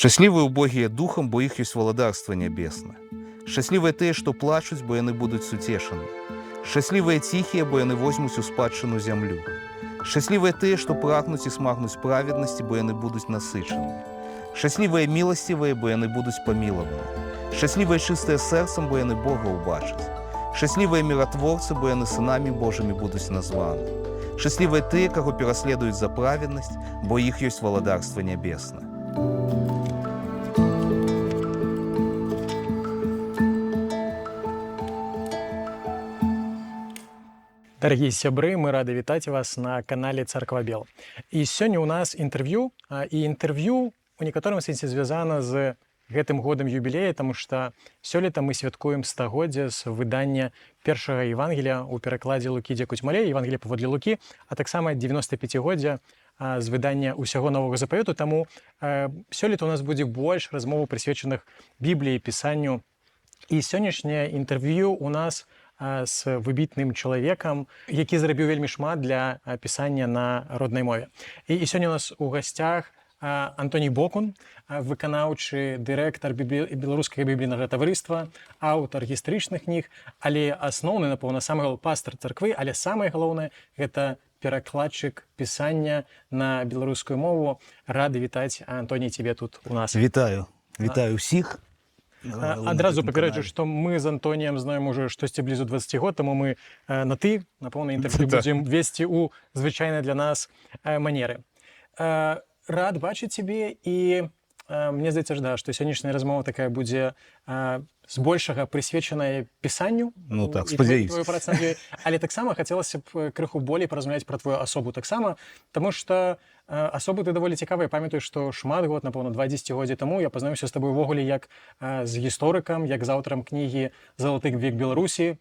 Шчаслівыя ўбогія духам, бо іх ёсць валадарства нябеснае. Шчаслівыя тыя, што плачуць, бо яны будуць суцешаны. Шчаслівыя ціхія, бо яны возьмуць у спадчыну зямлю. Шчаслівыя тыя, што прагнуць і смагнуць праведнасці, бо яны будуць насычанымі. Шчаслівыя міласцівыя, бо яны будуць памілаваны. Шчаслівыя чыстыя сэрцам, бо яны Бога ўбачаць. Шчаслівыя міратворцы, бо яны сынамі Божымі будуць названы. Шчаслівыя тыя, каго пераследуюць за праведнасць, бо іх ёсць валадарства нябеснае. Дорогие сябры, мы рады вітаць вас на канале Царква Бел. І сёння ў нас інтэрв'ю, і інтэрв'ю у некаторым сэнсе звязана з гэтым годам юбілея, таму што сёлета мы святкуем стагоддзе з выдання першага Евангелія ў перакладзе Лукі дзякуць Малей, Евангелія паводле Лукі, а таксама 95-годдзя з выдання ўсяго новага запавету. Таму сёлета у нас будзе больш размоваў прысвечаных Бібліі, пісанню. І сённяшняе інтэрв'ю у нас з выбітным чалавекам, які зрабіў вельмі шмат для пісання на роднай мове. І сёння у нас у гасцях Антоній Бокун, выканаўчы дырэктар беларускага біблійнага таварыства, аўтар гістарычных кніг, але асноўны, напэўна, самы пастар царквы, але самае галоўнае гэта перакладчык пісання на беларускую мову. Рады вітаць, Антоній, цябе тут у нас. Вітаю ўсіх. Адразу папереджу, што мы з Антоніем знаем уже штосьці блізу 20 год, таму мы на ты, на поўнай інтэрв'ю будзем весці ў звычайнай для нас манеры. Рад бачыць цябе, і мне здаецца, што сённяшняя размова такая будзе збольшага прысвечаная пісанню. Ну так, спадзяюся. Але таксама хацелася б крыху болей паразмаўляць пра твою асобу таксама, таму што асобы ты даволі цікавая. Памятаю, што шмат год, напэўна, 2 дзесяцігоддзі таму я пазнаёмся з табой увогуле як з гісторыкам, як з аўтарам кнігі «Залаты век Беларусі».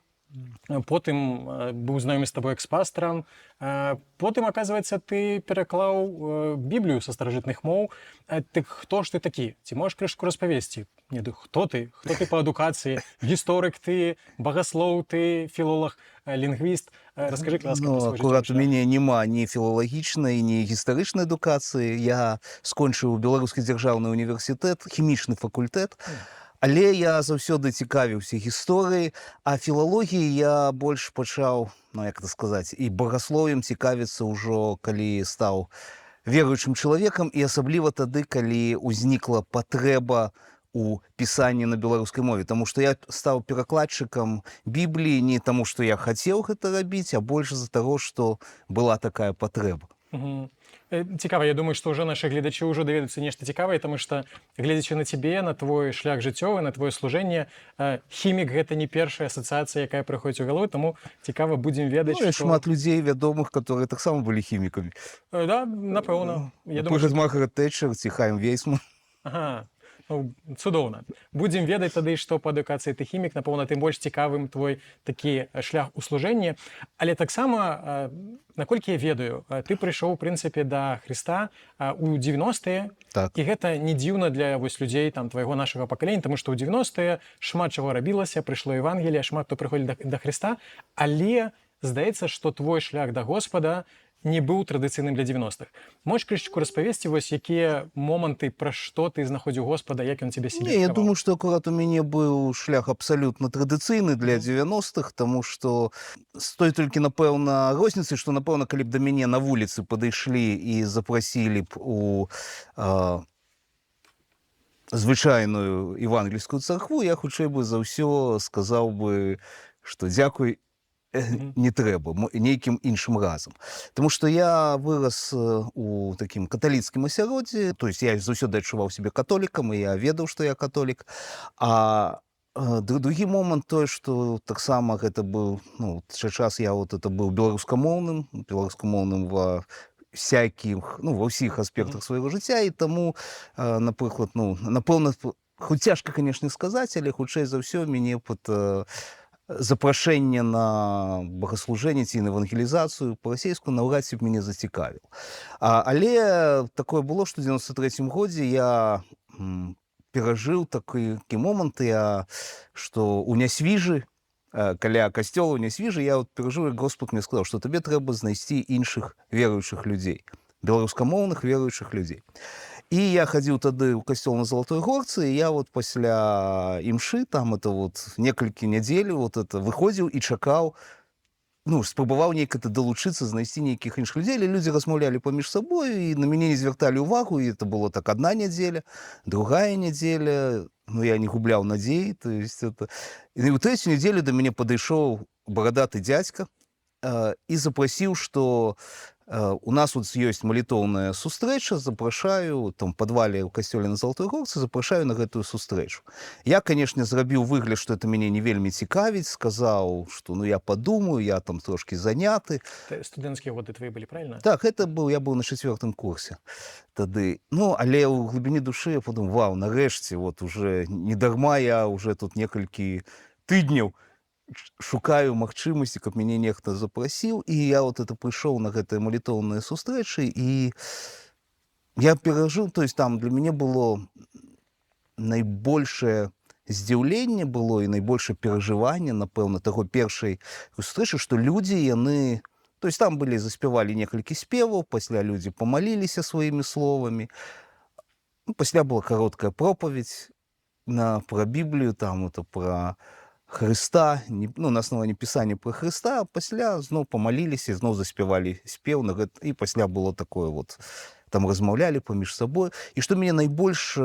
Потым быў знаёмы з табой экс-пастарам. Потым, аказваецца, ты пераклаў Біблію са старажытных моў. Ты хто ж ты такі? Ці можаш крышку распавесці? Хто ты? Хто ты па адукацыі? Гісторык ты, багаслоў ты, філолог, лінгвіст? Раскажы, ласка, пра свой жыццёвы шлях. Акурат у мяне няма ні філалагічнай, ні гістарычнай адукацыі. Я скончыў Беларускі дзяржаўны універсітэт, хімічны факультэт. Але я заўсёды цікавіўся гісторыяй, а філалогіяй я больш пачаў, як это сказаць, і багаслов'ем цікавіцца ўжо, калі стаў веруючым чалавекам, і асабліва тады, калі ўзнікла патрэба у пісанні на беларускай мове. Таму што я стаў перакладчыкам Бібліі не таму, што я хацеў гэта рабіць, а больш з-за таго, што была такая патрэба. Цікава, я думаю, што ўжо нашы гледачы ўжо даведаюцца нешта цікавае, таму што, гледзячы на цябе, на твой шлях жыццёвы, на твоё служэнне, хімік гэта не першая асацыяцыя, якая прыходзіць у галаву, таму цікава будзем ведаць, што... шмат людзей вядомых, которые таксама былі хімікамі. Да, напэўна. Напрыклад, Маргарет Тэтчер ці Хайм Вейсман. Ага. Цудоўна. Будзем ведаць тады, што па адукацыі ты хімік, напэўна, тым больш цікавым твой такі шлях у служэнні. Але таксама, наколькі я ведаю, ты прыйшоў, у прынцыпе, да Хрыста ў 90-е, так. І гэта не дзіўна для людзей твайго нашага пакалення, таму што ў 90-е шмат чаго рабілася, прыйшло Евангелие, шмат хто прыходзіць да Хрыста, але здаецца, што твой шлях да Господа не быў традыцыйным для 90-х. Можаш крышачку распавесці, якія моманты, пра што ты знаходзіў Господа, як ён цябе сябе адкрываў? Я думаю, што акурат у мяне быў шлях абсалютна традыцыйны для 90-х, таму што з той толькі, напэўна, розніцай, што, напэўна, калі б да мяне на вуліцы падышлі і запрасілі б у звычайную евангельскую царкву, я хутчэй бы за ўсё сказаў бы, што дзякуй, не трэба, нейкім іншым разам. Таму што я вырас у такім каталіцкім асяроддзі, то есть я заўсёды адчуваў сябе католікам, і я ведаў, што я католік. А другі момант той, што таксама гэта быў, час я это быў беларускамоўным ва всякіх, ва ўсіх аспектах свайго жыцця, і таму, напрыклад, напэўна, хоць цяжка, канешне, сказаць, але хутчэй за ўсё мяне запрашэнне на богаслужэнне ці на евангелізацыю па-расейску наўрад ці б мяне зацікавіў. Але такое было, што ў 93-м годзе я перажыў такі момант, што ў Нясвіжы, каля касцёла ў Нясвіжы, я перажыў, як Господ мне сказаў, што табе трэба знайсці іншых веруючых людзей, беларускамоўных веруючых людзей. І я хадзіў тады ў касцёл на Залатой Горцы, і я вот пасля імшы, там это вот некалькі нядзель вот это выходзіў і чакаў, ну, спрабаваў неяк это далучыцца, знайсці нейкіх іншых людзей, але людзі размаўлялі паміж сабою, і на мяне не звярталі ўвагу, і это было так адна нядзеля, другая нядзеля, ну, я не губляў надзей, то есть это... І ў трэцюю нядзелю да мяне падышоў барадаты дзядзька і запрасіў, што у нас вот ёсць малітоўная сустрэча, запрашаю, там, падвале ў касцёле на Залатой Горцы, запрашаю на гэтую сустрэчу. Я, канешне, зрабіў выгляд, што это мяне не вельмі цікавіць, сказаў, што, ну, я падумаю, я там трошкі заняты. Студэнцкія годы твои былі, правильно? Так, это был, я быў на 4-м курсе тады. Ну, але ў глыбіні душы я подумаў, вау, нарэшце, вот уже не дарма я уже тут некалькі тыдняў шукаю магчымасці, каб мяне нехта запрасіў, і я вот это прыйшоў на гэтыя малітоўныя сустрэчы, і я перажыў, то есть там для мяне было найбольшае здзіўленне было і найбольшае перажыванне, напэўна, таго першай сустрэчы, што людзі, яны... То есть там былі, заспявалі некалькі спеваў, пасля людзі памаліліся сваімі словамі, ну, пасля была кароткая пропаведь пра Біблію, там это пра Хрыста, ну, на аснованні пісання пра Хрыста, а пасля зноў памаліліся, зноў заспявалі спеў, і пасля было такое вот, там размаўлялі паміж сабой. І што мяне найбольш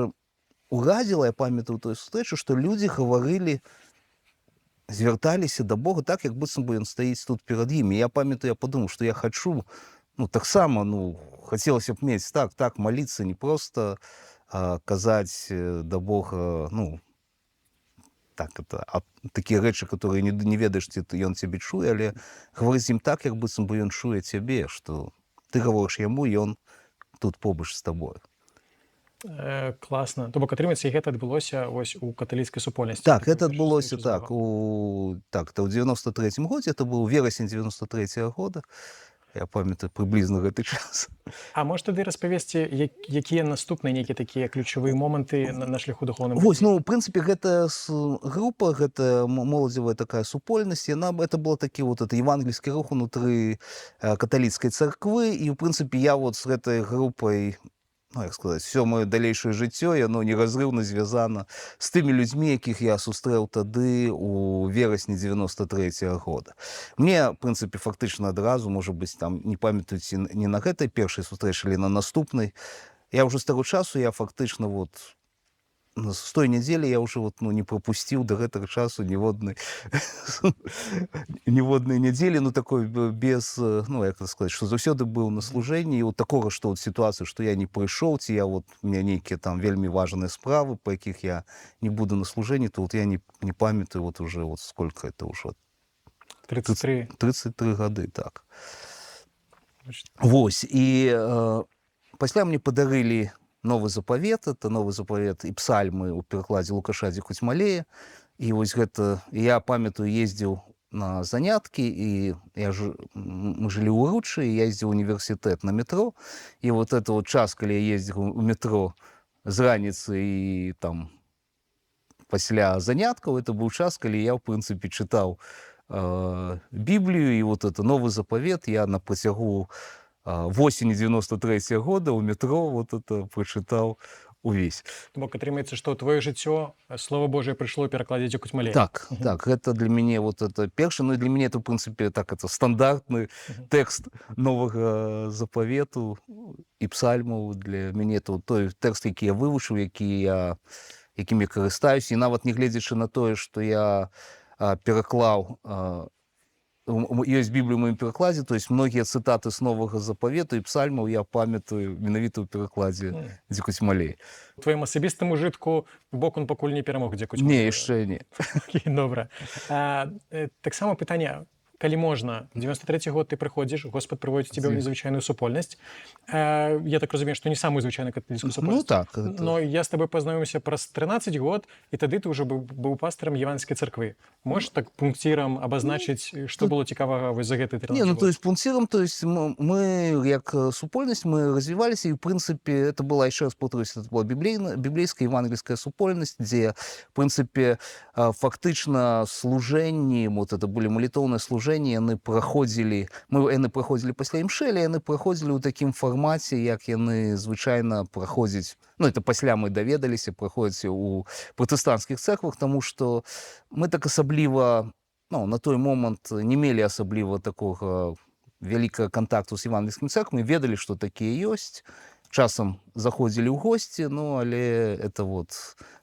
уразіла, я памятаю тую сустрэчу, што людзі гаварылі, звярталіся да Бога так, як быццам бы ён стаіць тут перад імі. Я памятаю, я падумаў, што я хачу, ну, таксама, ну, хацелася б мець так маліцца, не проста казаць да Бога, ну, так, это такія рэчы, которые не ведаеш, ці ён цябе чуе, але гаварыць з ім так, як быццам бы ён чуе цябе, што ты гаворыш яму, ён тут побач з табою. Класна. То бок, атрымаецца, і гэта адбылося вось у каталіцкай супольнасці. Так, гэта адбылося так, ў 93-м годзе, это быў верасень 93-го года. Я памятаю прыблізна гэты час. А можаш тады распавесці, якія наступныя нейкія такія ключавыя моманты на шляху духоўным? Вось, ну, ў прынцыпе, гэта група, гэта моладзевая такая супольнасць, яна, это было такі вот это евангельскі рух унутры каталіцкай царквы, і, ў прынцыпе, я вот з гэтай групай, ну, як сказаць, всё маё далейшае жыццё, яно неразрыўна звязана з тымі людзьмі, якіх я сустрэў тады у верасні 93-го года. Мне, в прынцыпе, фактычна адразу, можа быць, там, не памятаю, ці не на гэтай першай сустрэчы, але на наступнай, я ўжо з таго часу, я фактычна вот з той нядзелі я ўжо вот, ну, не прапусціў да гэтага часу ніводнай нядзелі, ну, такой без, ну, як сказаць, што заўсёды быў на служэнні, і вот такога, што вот сітуацыю, што я не прыйшоў, ці я вот, у меня нейкія там вельмі важныя справы, па якіх я не буду на служэнні, то вот я не памятаю вот уже вот сколько это ўжо. 33 гады, так. Вось, і пасля мне падарылі новы запавет, это новы запавет і псальмы ў перакладзе Лукаша Дзікуцьмалея. І вось гэта, я памятаю, ездзіў на заняткі, і мы жылі ў Ручы, і я ездзіў у універсітэт на метро. І вот это вот час, калі я ездзіў у метро з раніцы і там пасля заняткаў, это быў час, калі я, ў прынцыпе, чытаў Біблію, і вот это новы запавет я на працягу восені 93-го года у метро вот это прочитал увесь. То бок, атрымаецца, што твоё жыццё Слова Божие прыйшло ў перакладзе Дзікуцьмалея. Так, так, это для мяне вот это першы, ну і для мяне это, в прынцыпе, так, это стандартны тэкст новага запавету і псальмаў. Для мяне это той тэкст, які я вывучыў, якім я карыстаюся, і нават не гледзячы на тое, што я пераклаў, ёсць Біблія ў маім перакладзе, то есть многія цытаты з новага запавету і псальмаў я памятаю менавіта ў перакладзе Дзікуцьмалея. У твоім асабістым ужытку бок он пакуль не перамог Дзікуцьмалея? Не, яшчэ не. Добра. Таксама пытанне, калі можна, 93-й год ты прыходзіш, Господ прыводзіць цябе ў незвычайную супольнасць. Я так разумею, што не самую звычайную каталіцкую супольнасць. Ну так. Но я з табой пазнаёміўся праз 13 год, і тады ты ўжо быў пастарам Евангельскай царквы. Можаш так пунктирам абазначыць, што было цікавага вось за гэты 13 Не, ну год? то есть пунктиром, то есть мы, як супольнасць, мы развіваліся, і, в прынцыпе, это была, яшчэ раз повторюсь, это была біблейская евангельская супольнасць, дзе, в прынцыпе, фактычна служэнні, вот это былі малітоўныя служэнні, богослужэнні яны праходзілі пасля імшы, але яны праходзілі ў такім фармаце, як яны звычайна праходзяць, ну это пасля мы даведаліся, праходзяць у пратэстанцкіх цэрквах, таму што мы так асабліва, ну, на той момант не мелі асабліва такога вялікага кантакту з евангельскімі цэрквамі, ведалі, што такія ёсць, часам заходзілі ў госці, ну, але это вот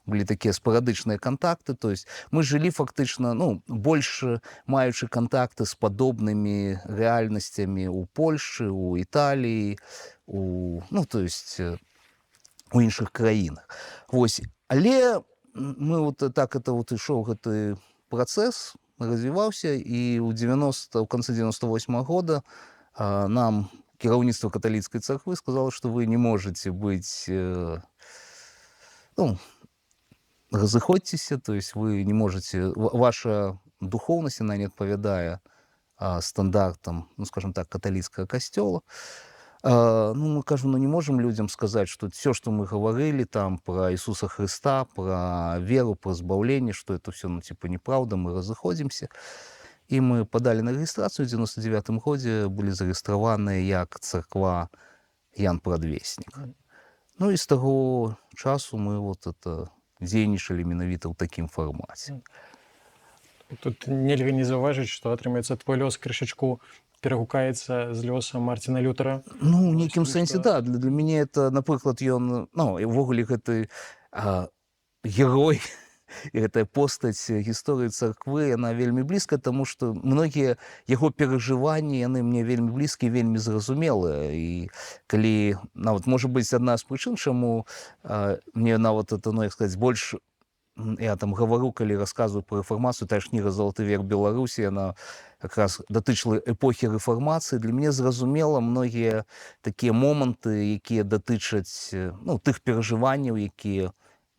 былі такія спарадычныя кантакты, то есть мы жылі фактычна, ну, больш маючы кантакты з падобнымі рэальнасцямі ў Польшчы, у Італіі, ну, то есть у іншых краінах. Вось, але мы вот так это вот ішоў гэты працэс, развіваўся, і ў канцы 98-го года нам кіраўніцтва каталіцкай царквы сказала, што вы не можете быць, ну, разыходзьцеся, то есть вы не можете, ваша духоўнасць, она не адпавядае стандартам, ну, скажем так, каталіцкага касцёла. Ну, мы кажем, ну, не можем людям сказать, что все, что мы говорили там про Иисуса Христа, про веру, про избавление, что это все, ну, типа, неправда, мы разыходимся. И мы подали на регистрацию в 99-м годзе, былі зарэгістраваныя як царква Ян Прадвеснік. Ну і з таго часу мы вот это дзейнічалі менавіта ў такім фармаце. Тут нельга не заўважыць, што атрымаецца твой лёс крышачку перагукаецца з лёсам Марціна Лютера. Ну, ў нейкім сэнсе, да. Для мяне это, напрыклад, ён, ну, увогуле гэты герой, і гэтая постаць гісторыі царквы, яна вельмі блізка, таму што многія яго перажыванні, яны мне вельмі блізкія, вельмі зразумелыя. І калі, нават, можа быць, адна з прычын, чаму мне нават это, ну, як сказаць, больш, я там гавару, калі расказваю пра рэфармацыю, тая ж кніга «Залаты век Беларусі», яна якраз датычыла эпохі рэфармацыі. Для мяне зразумела многія такія моманты, якія датычаць, ну, тых перажыванняў, якія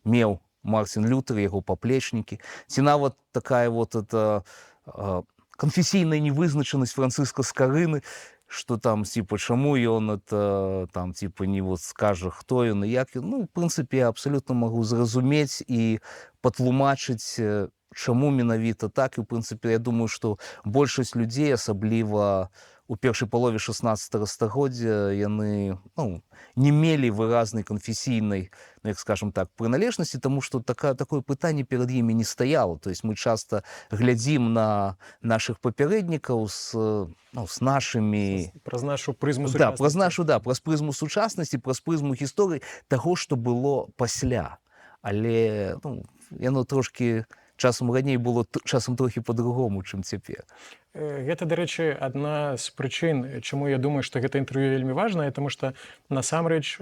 меў Марцін Лютер, яго паплечнікі, ці нават такая вот эта канфесійная невызначанасць Францыска Скарыны, што там, типа, чаму ён это, там, типа, не вот скажа, хто ён і як ён. Ну, в прынцыпе, я абсалютна магу зразумець і патлумачыць, чаму менавіта так. І, в прынцыпе, я думаю, што большасць людзей, асабліва у першай палове 16-го стагоддзя, яны, ну, не мелі выразнай канфесійнай, ну, як скажем так, прыналежнасці, таму што такое пытанне перад імі не стаяло. То есть мы часта глядзім на нашых папярэднікаў з нашымі... Праз нашу прызму сучаснасці. Да, праз прызму сучаснасці, праз прызму гісторыі таго, што было пасля. Але, ну, яно трошкі часам раней было часам трохі па-другому, чым цяпер. Гэта, дарэчы, адна з прычын, чаму я думаю, што гэта інтэрв'ю вельмі важнае, таму што насамрэч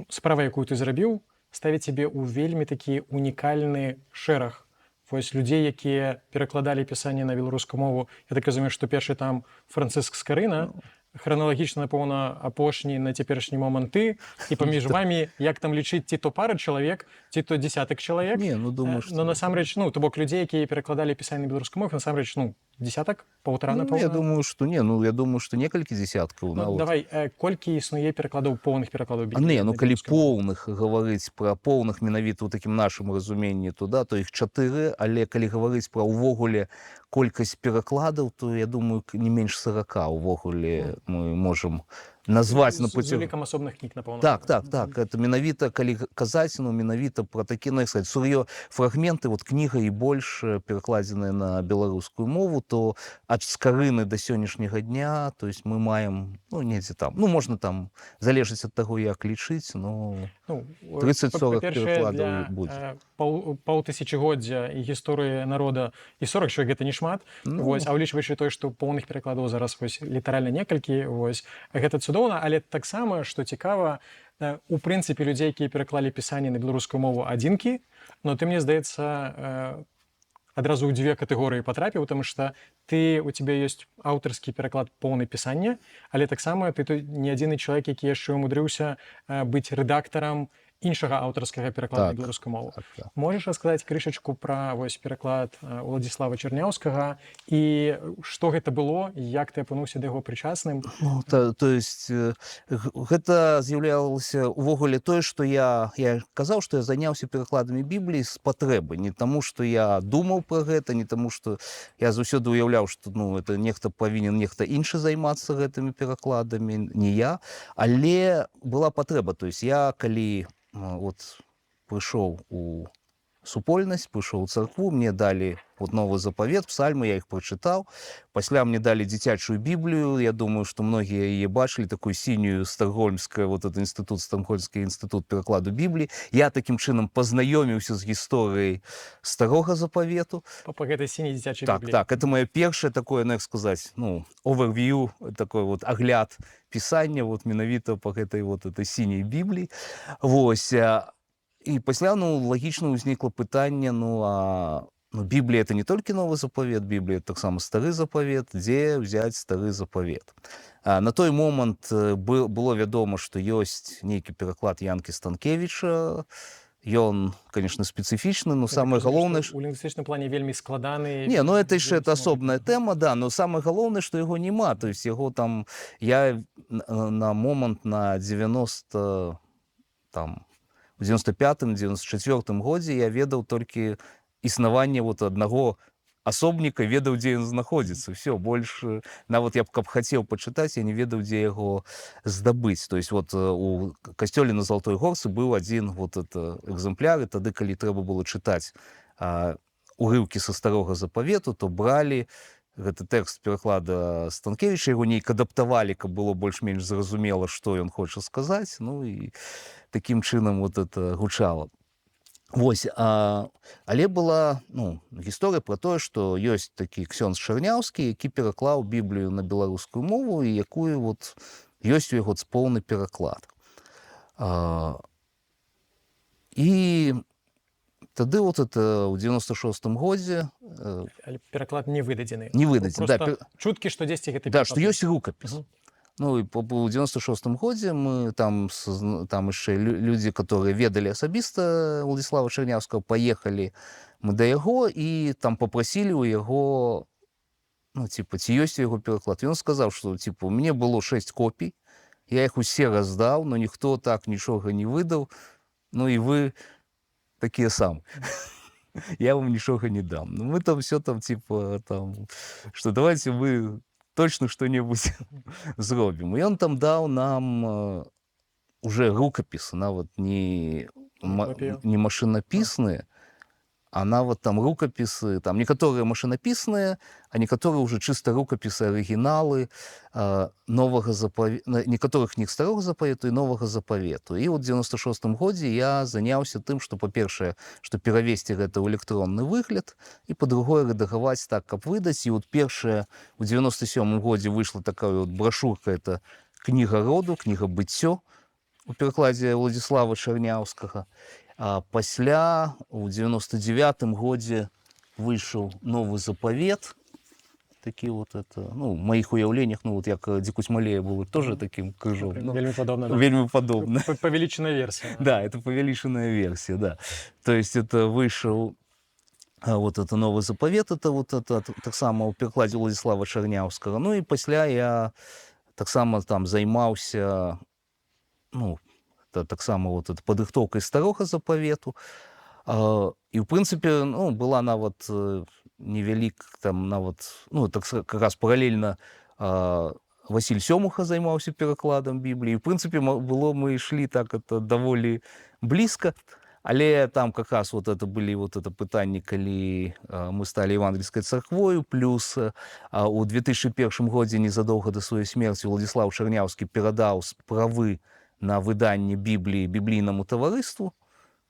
справа, якую ты зрабіў, ставіць цябе ў вельмі такі унікальны шэраг. Вось людзей, якія перакладалі пісанне на беларускую мову, я так разумею, што першы там Францыск Скарына, храналагічна, напэўна, апошні на цяперашні момант ты, і паміж вамі, як там лічыць, ці то пара чалавек, ці то дзесятак чалавек. Не, ну, думаю, што... Но насамрэч, ну, то бок людзей, якія перакладалі пісанне на беларускую мову, насамрэч, ну, дзесятак, паўтара, напэўна? Я думаю, што не, ну, я думаю, што некалькі дзесяткаў. Ну, давай, колькі існуе перакладаў, поўных перакладаў Бібліі? Не, ну, калі поўных гаварыць пра поўных менавіта ў такім нашым разуменні, то их 4, але калі гаварыць пра ўвогуле колькасць перакладаў, то, я думаю, не менш 40 увогуле мы можам назваць на з улікам асобных кніг, напэўна. Так. Это менавіта, калі казаць, ну, менавіта пра такі, ну, як сказаць, фрагменты, вот кніга і больш перакладзеныя на беларускую мову, то ад Скарыны да сённяшняга дня, то есть мы маем, ну, недзе там, ну, можна там, залежыць ад таго, як лічыць, ну, 30-40 перакладаў будзе. Паўтысячагоддзя і гісторыі народа, і 40 чалавек гэта не шмат, вось, а ўлічваючы тое, што поўных перакладаў зараз вось літаральна некалькі, вось, гэта цудоўна, але таксама, што цікава, у прынцыпе, людзей, якія пераклалі пісанне на беларускую мову адзінкі, но ты, мне здаецца, адразу ў 2 катэгорыі патрапіў, таму што у цябе ёсць аўтарскі пераклад поўнай пісання, але таксама ты не адзіны чалавек, які яшчэ ўмудрыўся быць рэдактарам іншага аўтарскага перакладу на Так, беларускую мову. так. Можаш расказаць крышачку пра вось пераклад Уладзіслава Чарняўскага і што гэта было, як ты апынуўся да яго прычасным? Ну, то есть гэта з'яўлялася увогуле тое, што я казаў, што я заняўся перакладамі Бібліі з патрэбы, не таму, што я думаў пра гэта, не таму, што я заўсёды ўяўляў, што ну, это нехта павінен нехта іншы займацца гэтымі перакладамі, не я, але была патрэба. То есть я калі вот прыйшоў у супольнасць, прыйшоў у царкву, мне далі вот новы запавет, псальмы, я іх прачытаў. Пасля мне далі дзіцячую Біблію. Я думаю, што многія яе бачылі, такую сінюю стокгольмскую, вот этот стокгольмскі інстытут перакладу Бібліі. Я такім чынам пазнаёміўся з гісторыяй старога запавету. Па гэтай сіняй дзіцячай Так, бібліі. так, это моё першае такое, ну, як сказаць, ну, overview, такой вот агляд пісання вот менавіта па гэтай вот этой сіняй Бібліі. Вось. І пасля, ну, лагічна ўзнікла пытанне, ну, Біблія — это не толькі новы запавет, Біблія — таксама стары запавет, дзе ўзяць стары запавет. На той момант было вядома, што ёсць нейкі пераклад Янкі Станкевіча. Ён, конечно, спецыфічны, но самае галоўнае... У лінгвістычным плане вельмі складаны. Не, ну это яшчэ асобная тэма, да, но самае галоўнае, што яго няма. То есть яго там... Я на момант на 90... там... У 95-94 годзе я ведаў толькі існаванне вот аднаго асобніка, ведаў, дзе ён знаходзіцца. Всё, больш... Нават я б каб хацеў пачытаць, я не ведаў, дзе яго здабыць. То есть вот у касцёле на Залатой Горцы быў адзін вот это экземпляр, і тады, калі трэба было чытаць урыўкі са старога запавету, то бралі гэты тэкст пераклада Станкевіча, яго нейк адаптавалі, каб было больш-менш зразумела, што ён хоча сказаць, ну і такім чынам вот это гучала. Вось, але была, ну, гісторыя пра тое, што ёсць такі ксёндз Чарняўскі, які пераклаў Біблію на беларускую мову, і якую вот ёсць у яго поўны пераклад. І тады вот это ў 96-м годзе... Пераклад не выдадзены. Не выдадзены, да. Чуткі, што дзесьці гэты пераклад. Да, што ёсць рукапіс. Ну, і ў 96-м годзе мы там яшчэ людзі, которые ведалі асабіста Уладзіслава Чарняўскага, паехалі мы да яго і там папрасілі ў яго, ну, типа, ці ёсць у яго пераклад. І ён сказаў, што, типа, у мяне было 6 копій, я іх усе раздаў, но ніхто так нічога не выдаў, ну і вы такія самі. Я вам нічога не дам. Ну, мы там все там, типа, там, што давайте мы точно што-небудзь зробім. І ён там даў нам уже рукапісы, нават не машынапісныя, а нават там рукапісы, там некаторыя машынапісныя, а некаторыя уже чыста рукапісы, арыгіналы новага запавету, некаторых кніг старога запавету і новага запавету. І ў 96-м годзе я заняўся тым, што, па-першае, што перавесці гэта ў электронны выгляд, і, па-другое, рэдагаваць так, каб выдаць. І от першае, у 97-м годзе выйшла такая вот брашурка, это кніга роду, кніга быццё у перакладзе Уладзіслава Чарняўскага. А пасля, у 99-м годзе выйшаў новы запавет, такі вот это, ну, в маіх уяўленнях, ну, вот як Дзікусь Малея был тоже таким крыжом. Ну, вельмі падобна. Да? Вельмі падобна. Павеличенная версия. Да, это повеличенная версия, да. То есть это вышел вот это новый запавет, это вот это таксама ў перакладзе Уладзіслава Чарняўскага. Ну і пасля я таксама там займаўся, ну, таксама вот это падрыхтоўкай старога запавету. І ў прынцыпе, ну, была нават невялік там нават, ну, так раз паралельна Васіль Сёмуха займаўся перакладам Бібліі. В прынцыпе, было мы ішлі так это даволі блізка, але там как раз вот это былі вот это пытанні, калі мы сталі евангельскай царквою, плюс у 2001 годзе незадоўга да сваёй смерці Уладзіслаў Чарняўскі перадаў правы на выданне Бібліі біблійнаму таварыству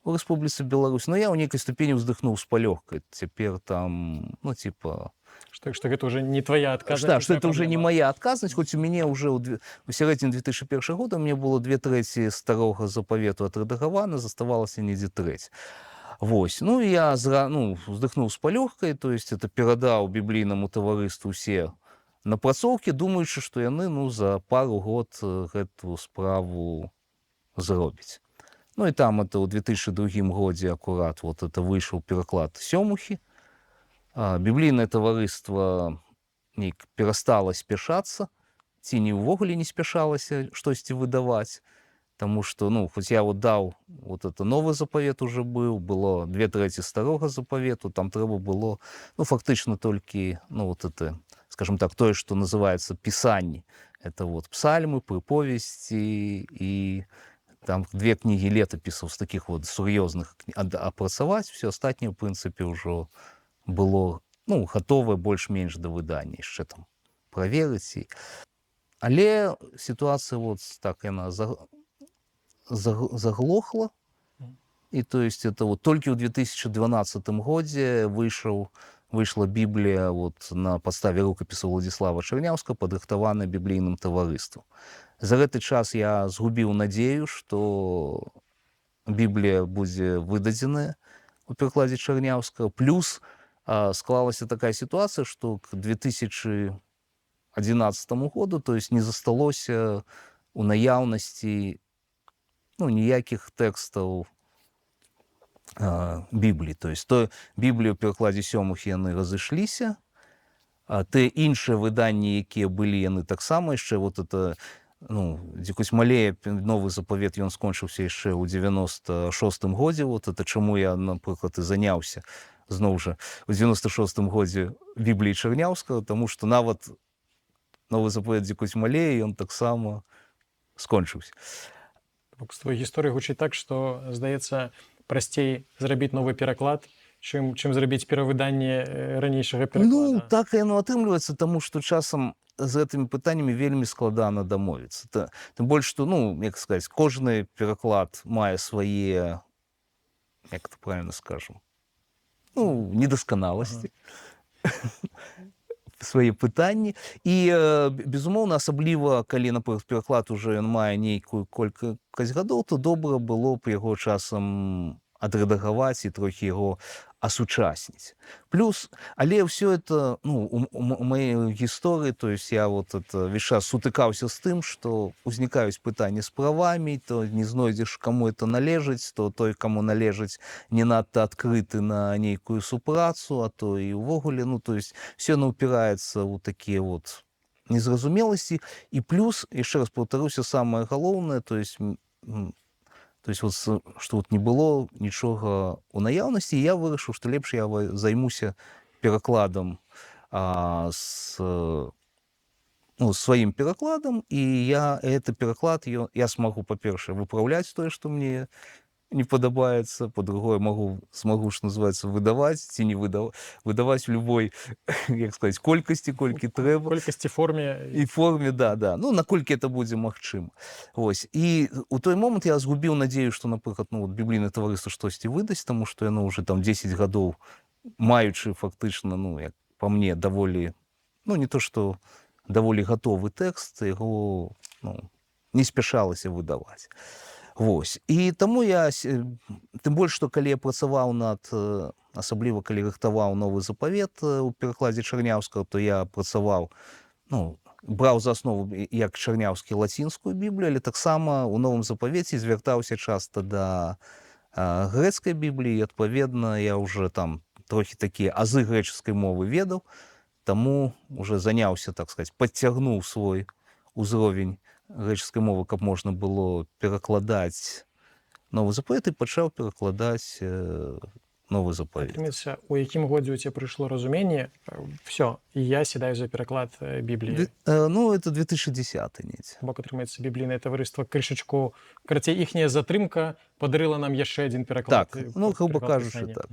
у Рэспубліцы Беларусь. Но я ў нейкай ступені ўздыхнуў з палёгкай. Цяпер там, ну, типа... Что это уже не твоя отказность. Да, что это уже не моя отказность, хоть у меня уже у сярэдзіне 2001 года мне было 2/3 старога запавету отредагавана, заставалася недзе трэць. Вось. Ну, я уздыхнуў з палёгкай, то есть это перадаў біблійнаму таварыству усе напрацоўкі, думаючы, што яны, ну, за пару год гэту справу зробяць. Ну, и там это ў 2002 годзе акурат вот это выйшаў пераклад Сёмухі. Біблійнае таварыства нейк перастала спяшацца, ці не ўвогуле не спяшалася штосьці выдаваць. Таму што, ну, хоць я вот даў, вот это новы запавет уже быў, было 2/3 старога запавету, там трэба было, ну, фактычна толькі, ну, вот это, скажем так, тое, што называецца пісанні. Это вот псальмы, прыповесці і там 2 кнігі летапісаў з такіх вот сур'ёзных апрацаваць, все астатняе, в прынцыпе, ўжо было, ну, гатовае больш-менш да выдання, яшчэ там праверыць. Але сітуацыя вот так яна заглохла. И то есть это вот только в 2012 годзе вышла Біблія вот на падставе рукапісу Владзіслава Чарняўскага, падрыхтаваная біблійным таварыствам. За гэты час я згубіў надзею, што Біблія будзе выдадзеная у перакладзе Чарняўскага. Плюс склалася такая сітуацыя, што к 2011 году, то есть не засталося у наяўнасці, ну, ніякіх тэкстаў Бібліі. То есть то Біблію ў перакладзе Сёмухі яны разышліся, а те іншыя выданні, якія былі, яны таксама яшчэ вот это, ну, дзікусь малее новы запавет, ён скончыўся яшчэ ў 96 годзе. Вот это чаму я, напрыклад, і заняўся зноў жа у 96 годзе Бібліяй Чарняўскага, таму што нават новы запавет дзікусь малее, ён таксама скончыўся. З твоей гісторыі гучыць так, што, здаецца, прасцей зрабіць новы пераклад, чым зрабіць перавыданне ранейшага пераклада. Ну, так яно атрымліваецца, таму што часам з гэтымі пытаннямі вельмі складана дамовіцца. Тым больш, што, ну, як сказаць, кожны пераклад мае свае, як это правильно скажам, ну, недасканаласці, свае пытанні. І, безумоўна, асабліва, калі, напрыклад, пераклад уже ён мае нейкую колькасць гадоў, то добра было б яго часам адрэдагаваць і трохі яго асучасніць. Плюс, але ўсё это, ну, у маёй гісторыі, то есть я вот это весь час сутыкаўся з тым, што узнікаюць пытанні з правамі, то не знойдзеш, каму это належыць, то той, каму належыць, не надта адкрыты на нейкую супрацу, а то і ўвогуле, ну, то есть все упіраецца ў такія вот незразумеласці. І плюс, яшчэ раз паўтаруся, самае галоўнае, то есть вот, што вот не было нічога ў наяўнасці, я вырашыў, што лепш я займуся перакладам сваім перакладам, і гэты пераклад я смагу, па-першае, выпраўляць тое, што мне не падабаецца, па-другое, смагу, што называецца, выдаваць ці не выдаваць в любой, як сказаць, колькасці, колькі трэба. Колькасці, форме. І форме, да. Ну, наколькі это будзе магчыма. Вось. І у той момант я згубіў надзею, што, напрыклад, ну, вот біблійнае таварыства штосьці выдасць, таму што яно ўжо там 10 гадоў, маючы фактычна, ну, як па мне, даволі, ну, не то што даволі гатовы тэкст, яго, ну, не спяшалася выдаваць. Вось. І таму я, тым больш, што калі я працаваў асабліва калі рыхтаваў новы запавет у перакладзе Чарняўскага, то я працаваў, ну, браў за аснову як Чарняўскі лацінскую Біблію, але таксама ў новым запавеце звяртаўся часта да грэцкай Бібліі, і, адпаведна, я ўжо там трохі такія азы грэчаскай мовы ведаў, таму ўжо заняўся, так сказаць, падцягнуў свой узровень грэчаскай мовы, каб можна было перакладаць новы запавет, і пачаў перакладаць новы запавет. У якім годзе у цябе прыйшло разуменне, все, і я сядаю за пераклад Бібліі? Ну, это 2010 недзе. Бок, атрымаецца, біблійнае таварыства крышачку, карацей, іхняя затрымка падарыла нам яшчэ адзін пераклад. Так, ну, грубо кажучы, так.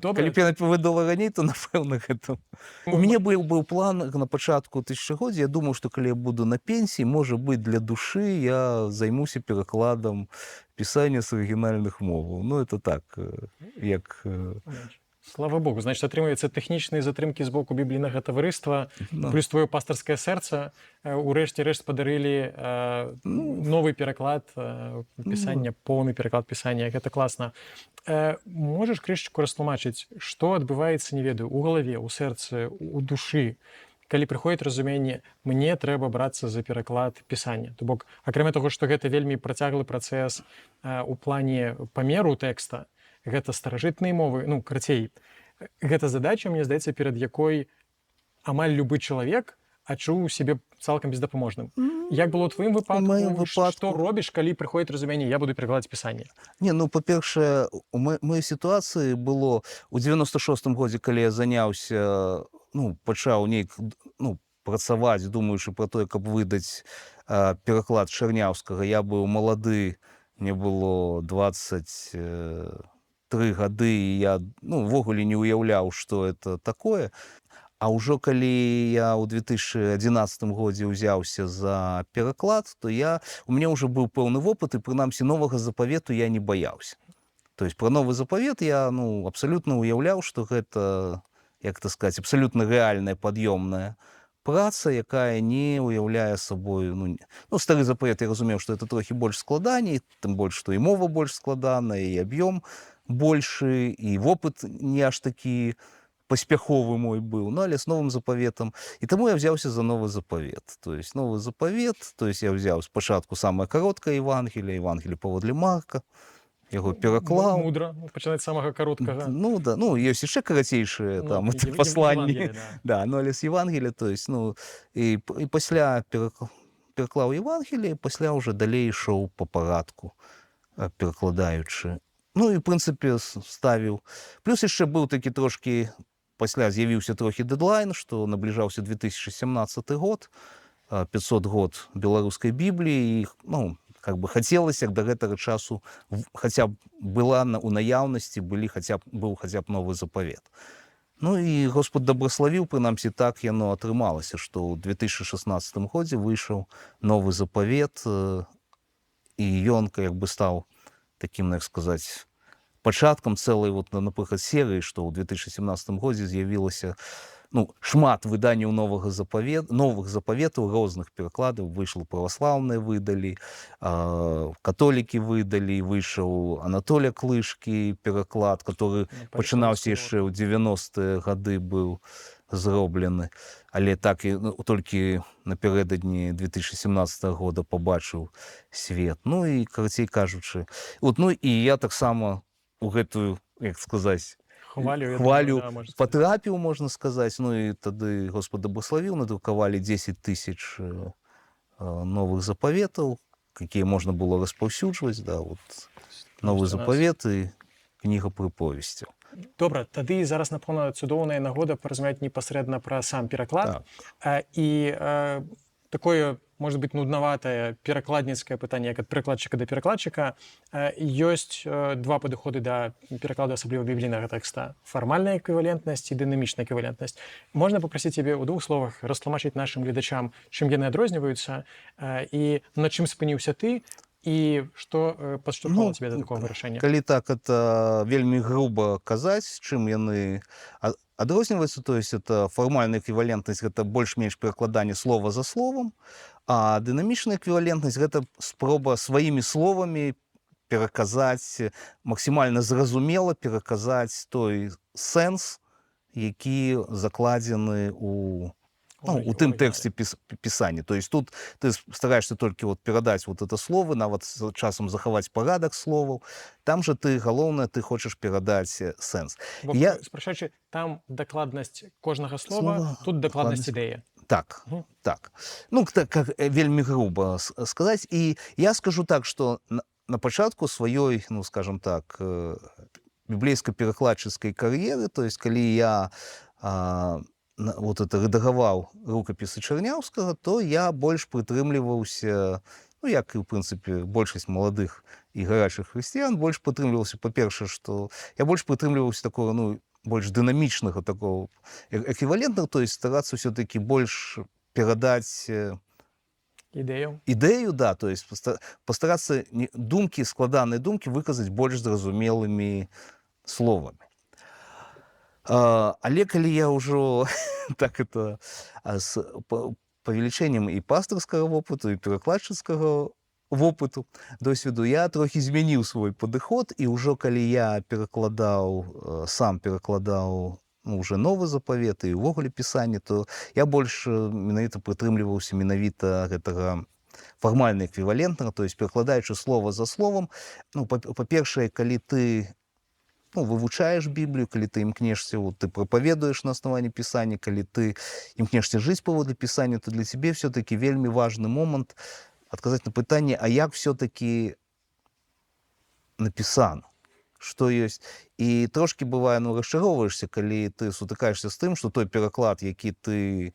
Добра. Калі б я выдала раней, то, напэўна, гэта... У мяне быў план на пачатку тысячагоддзя, я думаў, што калі я буду на пенсіі, можа быць, для душы я займуся перакладам пісання з арыгінальных моваў. Ну, это так, як... Слава Богу, значит, атрымаюцца тэхнічныя затрымкі з боку біблійнага таварыства, плюс твоё пастарскае сэрца, у рэшце рэшт падарылі новы пераклад пісання, поўны пераклад пісання. Гэта класна. Можаш крышачку растлумачыць, што адбываецца, не ведаю, у галаве, у сэрцы, у душы, калі прыходзіць разуменне, мне трэба брацца за пераклад пісання. То бок, акрамя таго, што гэта вельмі працяглы працэс у плане памеру тэкста, гэта старажытныя мовы, ну, карацей, гэта задача, мне здаецца, перад якой амаль любы чалавек адчуў сябе цалкам бездапаможным. Як было ў тваім выпадку? маім выпадку- Што робіш, калі прыходзіць разуменне, я буду перакладаць пісанне? Не, ну, па-першае, у маёй сітуацыі было ў 96-м годзе, калі я заняўся, ну, пачаў нейк, ну, працаваць, думаючы пра тое, каб выдаць пераклад Чарняўскага. Я быў малады, мне было 23 гады, і я, ну, увогуле не ўяўляў, што это такое. А ўжо калі я ў 2011 годзе ўзяўся за пераклад, то у мяне ўжо быў пэўны вопыт, і прынамсі новага запавету я не баяўся. То есть пра новы запавет я, ну, абсалютна ўяўляў, што гэта, як это сказаць, абсалютна рэальная пад'ёмная праца, якая не ўяўляе сабою, ну, стары запавет, я разумеў, што это трохі больш складаней, тым больш, што і мова больш складаная, і аб'ём большы, і вопыт не аж такі паспяховы мой быў, ну, але з новым запаветам. І таму я ўзяўся за новы запавет. То есть новы запавет, то есть я ўзяў спачатку самае кароткае Евангелие паводле Марка, яго пераклаў. Мудра, пачынаць з самага кароткага. Ну, да, ну, ёсць яшчэ карацейшыя Ну, там Евангелие, пасланні. да. Да, ну, але з Евангелия, то есть, ну, і пасля пераклаў Евангелие, пасля ўжо далей ішоў па парадку, перакладаючы. Ну, і, в прынцыпе, ставіў. Плюс яшчэ быў такі трошкі, пасля з'явіўся трохі дэдлайн, што набліжаўся 2017 год, 500 год беларускай Бібліі, і, ну, как бы хацелася да гэтага часу хаця б была у наяўнасці, быў хаця б новы запавет. Ну і Господ дабраславіў, прынамсі так яно атрымалася, што ў 2016 годзе выйшаў новы запавет, і ён як бы стаў таким, як сказаць, пачаткам цэлай, вот, напрыклад, серыі, што ў 2017 годзе з'явілася, ну, шмат выданняў новых запаветаў, розных перакладаў. Выйшла праваслаўныя выдалі, католікі выдалі, выйшаў Анатолія Клышкі пераклад, который пачынаўся яшчэ ў 90-е гады быў зроблены, але так і толькі напярэдадні 2017 года пабачыў свет. Ну і, карацей кажучы, вот, ну і я таксама у гэтую, як сказаць, хвалю патрапіў, можна сказаць. Ну і тады Господ дабраславіў, надрукавалі 10 тысяч новых запаветаў, якія можна было распаўсюджваць, да, вот, новы запавет і кніга прыповесцяў. Добра, тады зараз, напэўна, цудоўная нагода паразмаўляць непасрэдна пра сам пераклад. І такое, может быть, нуднаватае перакладніцкае пытанне, як ад перакладчыка да перакладчыка. Ёсць два падыходы да перакладу, асабліва біблійнага тэкста: фармальная эквівалентнасць і дынамічная эквівалентнасць. Можна папрасіць цябе ў двух словах растлумачыць нашым гледачам, чым яны адрозніваюцца, і на чым спыніўся ты, і што падштурхнула цябе да такога вырашэння? Калі так, это вельмі груба казаць, чым яны адрозніваюцца, то есть это фармальная эквівалентнасць, гэта больш-менш перакладанне слова за словам, а дынамічная эквівалентнасць гэта спроба сваімі словамі пераказаць, максімальна зразумела пераказаць той сэнс, які закладзены у тым тэксце пісання. То есть тут ты стараешься толькі вот перадаць вот это слово, нават часам захаваць парадак словаў. Там же ты, галоўнае, ты хочаш перадаць сэнс. Спрашаючы, там дакладнасць кожнага слова, тут дакладнасць ідэі. Так, так. Ну, так, вельмі груба сказаць. І я скажу так, што на пачатку сваёй, ну, скажем так, біблейска-перакладчыцкай кар'еры, то есть калі я вот это рэдагаваў рукапісы Чарняўскага, то я больш прытрымліваўся, ну, як і, ў прынцыпе, большасць маладых і гарачых хрысціян, больш прытрымліваўся, па-першае, што я больш прытрымліваўся такого, ну, больш дынамічнага такого эквівалентнага, то есть старацца ўсё-такі больш перадаць ідэю, да, то есть пастарацца думкі, складаныя думкі выказаць больш зразумелымі словамі. Але калі я ўжо так это з павелічэннем і пастырскага вопыту, і перакладчыцкага вопыту, досведу, я трохі змяніў свой падыход, і ўжо калі я сам перакладаў ну, уже новы запавет і ўвогуле пісанне, то я больш менавіта прытрымліваўся менавіта гэтага фармальна эквівалентнага, то есть перакладаючы слова за словам. Ну, па-першае, калі ты вывучаеш Біблію, калі ты імкнешся, ты прапаведуеш на аснаванні пісання, калі ты імкнешся жыць паводле пісання, то для цябе все-таки вельмі важны момант адказаць на пытанне, а як все-таки напісана, што ёсць. І трошкі бывае, расчароўваешся, калі ты сутыкаешся з тым, што той пераклад, які ты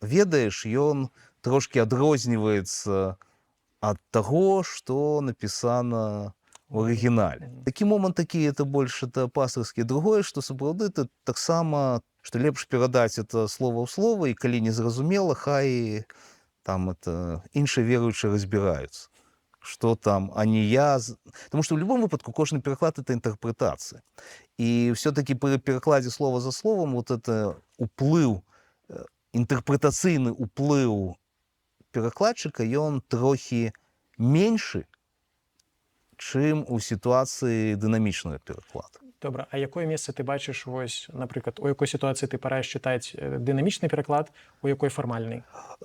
ведаеш, ён трошкі адрозніваецца ад таго, што напісана в арыгінале. Такі момант такі, это больш это пастырскі. Другое, што сапраўды это таксама, што лепш перадаць это слова ў слова, і калі не зразумела, хай там это іншыя веруючыя разбіраюцца, што там, а не я. Тому што ў любом выпадку кожны пераклад это інтэрпрэтацыя. І все-таки пры перакладзе слова за словам это уплыў, інтэрпрэтацыйны уплыў перакладчыка, ён трохі меншы, чым у сітуацыі дынамічнага перакладу. Добра, а якое месца ты бачыш, вось, напрыклад, у якой сітуацыі ты параеш чытаць дынамічны пераклад, у якой фармальны?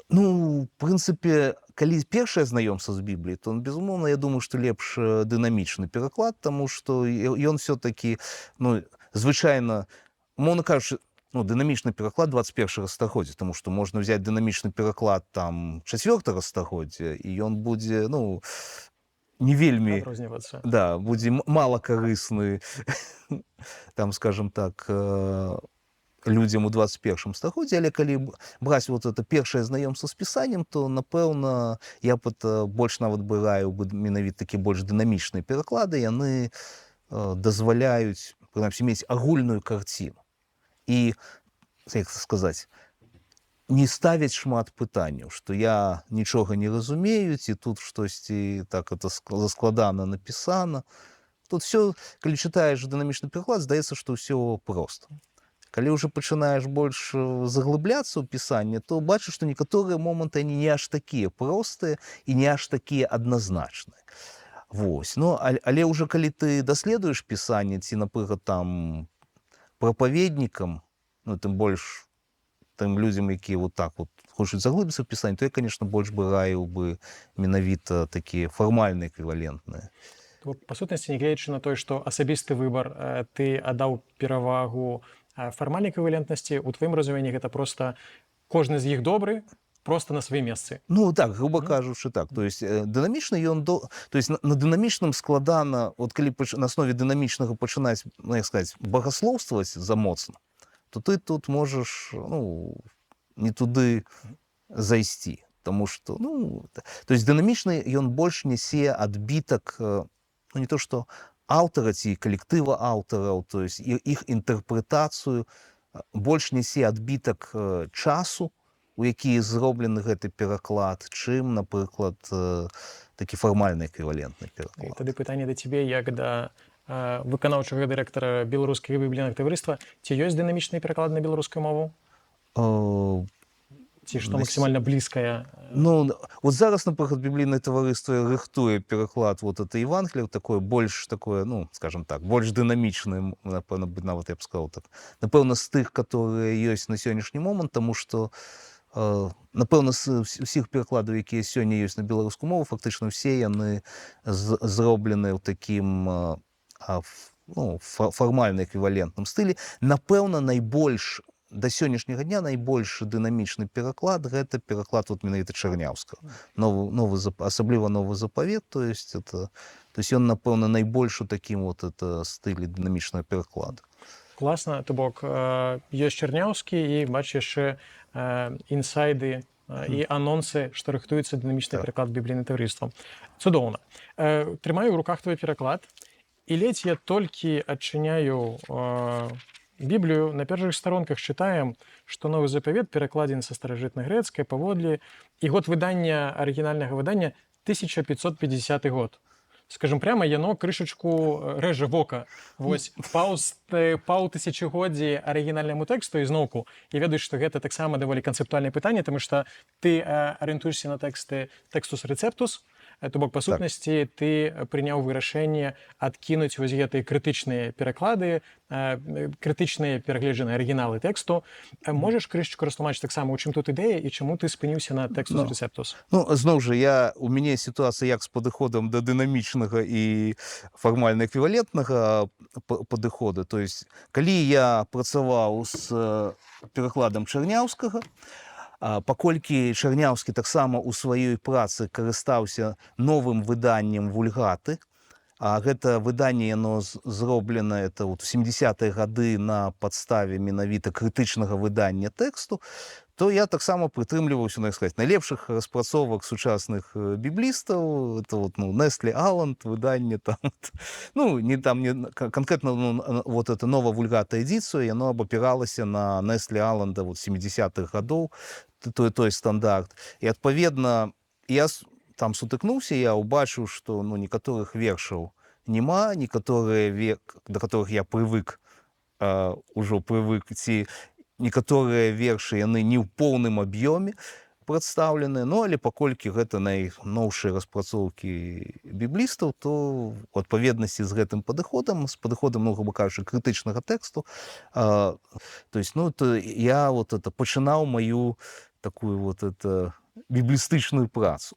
Ну, в прынцыпе, калі першае знаёмства з Бібліяй, то, безумоўна, я думаю, што лепш дынамічны пераклад, таму што ён все-таки, звычайна, умоўна кажучы, дынамічны пераклад 21-го стагоддзя, таму што можна ўзяць дынамічны пераклад там 4-го стагоддзя, і ён будзе, не вельмі, да, будзе мала карысны, там, скажем так, людзям у 21-м стагоддзі, але калі браць это першае знаёмства з пісаннем, то, напэўна, я б больш нават быраю менавіта такі больш дынамічныя пераклады, яны дазваляюць, прынамсі, мець агульную карціну. І, як сказаць, не ставяць шмат пытанняў, што я нічога не разумею, ці тут штосьці так это заскладана напісана. Тут все, калі чытаеш дынамічны пераклад, здаецца, што ўсё проста. Калі ўжо пачынаеш больш заглыбляцца ў пісанне, то бачыш, што некаторыя моманты не аж такія простыя і не аж такія адназначныя. Вось. Але ўжо калі ты даследуеш пісанне, ці, напрыклад, там прапаведнікам, тым больш тым людзям, якія так хочуць заглыбіцца ў пісанне, то я, конечно, больш бы раіў бы менавіта такія фармальныя эквівалентныя. Па сутнасці, нягледзячы на тое, што асабісты выбар ты аддаў перавагу фармальнай эквівалентнасці, у тваім разуменні гэта проста кожны з іх добры, просто на сваім месцы. Так, груба кажучы, так. То есть дынамічны то есть на дынамічным складана, калі на аснове дынамічнага пачынаць, як сказаць, багаслоўстваваць замоцна, то ты тут можаш, не туды зайсці. Таму што, то есть дынамічны ён больш нясе адбітак, не то што аўтара ці калектыва аўтараў, то есть іх інтэрпрэтацыю, больш нясе адбітак часу, у які зроблены гэты пераклад, чым, напрыклад, такі фармальны эквівалентны пераклад. Тады пытанне да цябе, як да выканаўчага дырэктара беларускага біблійнага таварыства, ці ёсць дынамічны пераклад на беларускую мову? Ці што максімальна блізкая? Зараз, напрыклад, біблійнае таварыства рыхтуе пераклад это Евангелія, такое больш такое, скажем так, больш дынамічнае, напэўна, нават я б сказаў так. Напэўна, з тых, которые ёсць на сённяшні момант, таму што напэўна, з усіх перакладаў, якія сёння ёсць на беларускую мову, фактычна ўсе яны зроблены ў такім фармальна эквівалентным стылі. Напэўна, найбольш да сённяшняга дня найбольш дынамічны пераклад гэта пераклад менавіта Чарняўскага. Асабліва новы запавет, то есть ён, напэўна, найбольш у такім стылі дынамічнага перакладу. Класна, то бок ёсць Чарняўскі і бачыш яшчэ інсайды і анонсы, што рыхтуецца дынамічны пераклад біблійнае таварыства. Цудоўна. Трымаю ў руках твой пераклад, і ледзь я толькі адчыняю Біблію, на першых старонках чытаем, што новы запавет перакладзены са старажытнагрэцкай паводле, і год выдання арыгінальнага выдання 1550 год. Скажем прямо, яно крышачку рэжа вока. Вось паўтысячагоддзі арыгінальнаму тэксту, і зноўку, я ведаю, што гэта таксама даволі канцэптуальнае пытанне, таму што ты арыентуешся на тэкстус рэцэптус, То бок па сутнасці ты прыняў вырашэнне адкінуць вось гэтыя крытычныя пераклады, крытычныя перагледжаныя арыгіналы тэксту. Можаш крышачку растлумачыць таксама, у чым тут ідэя і чаму ты спыніўся на Textus Receptus? Ну, зноў жа, у мяне сітуацыя як з падыходам да дынамічнага і фармальна эквівалентнага падыхода. То есть, калі я працаваў з перакладам Чарняўскага, паколькі Чарняўскі таксама ў сваёй працы карыстаўся новым выданнем вульгаты, а гэта выданне яно зроблена это вот в 70-е гады на падставе менавіта крытычнага выдання тэксту, то я таксама прытрымліваўся, ну, як сказаць, найлепшых распрацовак сучасных біблістаў. Это вот, ну, Неслі Аланд, выданне там, ну, не конкретно, ну, вот это нова вульгата эдыцыю, яно абапіралася на Неслі Аланда вот 70-х гадоў, той стандарт. І адпаведна, я там сутыкнуўся, я ўбачыў, што, ну, некаторых вершаў няма, некаторыя, да которых я прывык, ужо прывык, ці некаторыя вершы, яны не ў поўным аб'ёме прадстаўлены, ну, але паколькі гэта найноўшыя распрацоўкі біблістаў, то у адпаведнасці з гэтым падыходам, ну, груба кажучы, крытычнага тэксту, то есть, ну, то я вот это пачынаў маю такую вот это біблістычную працу.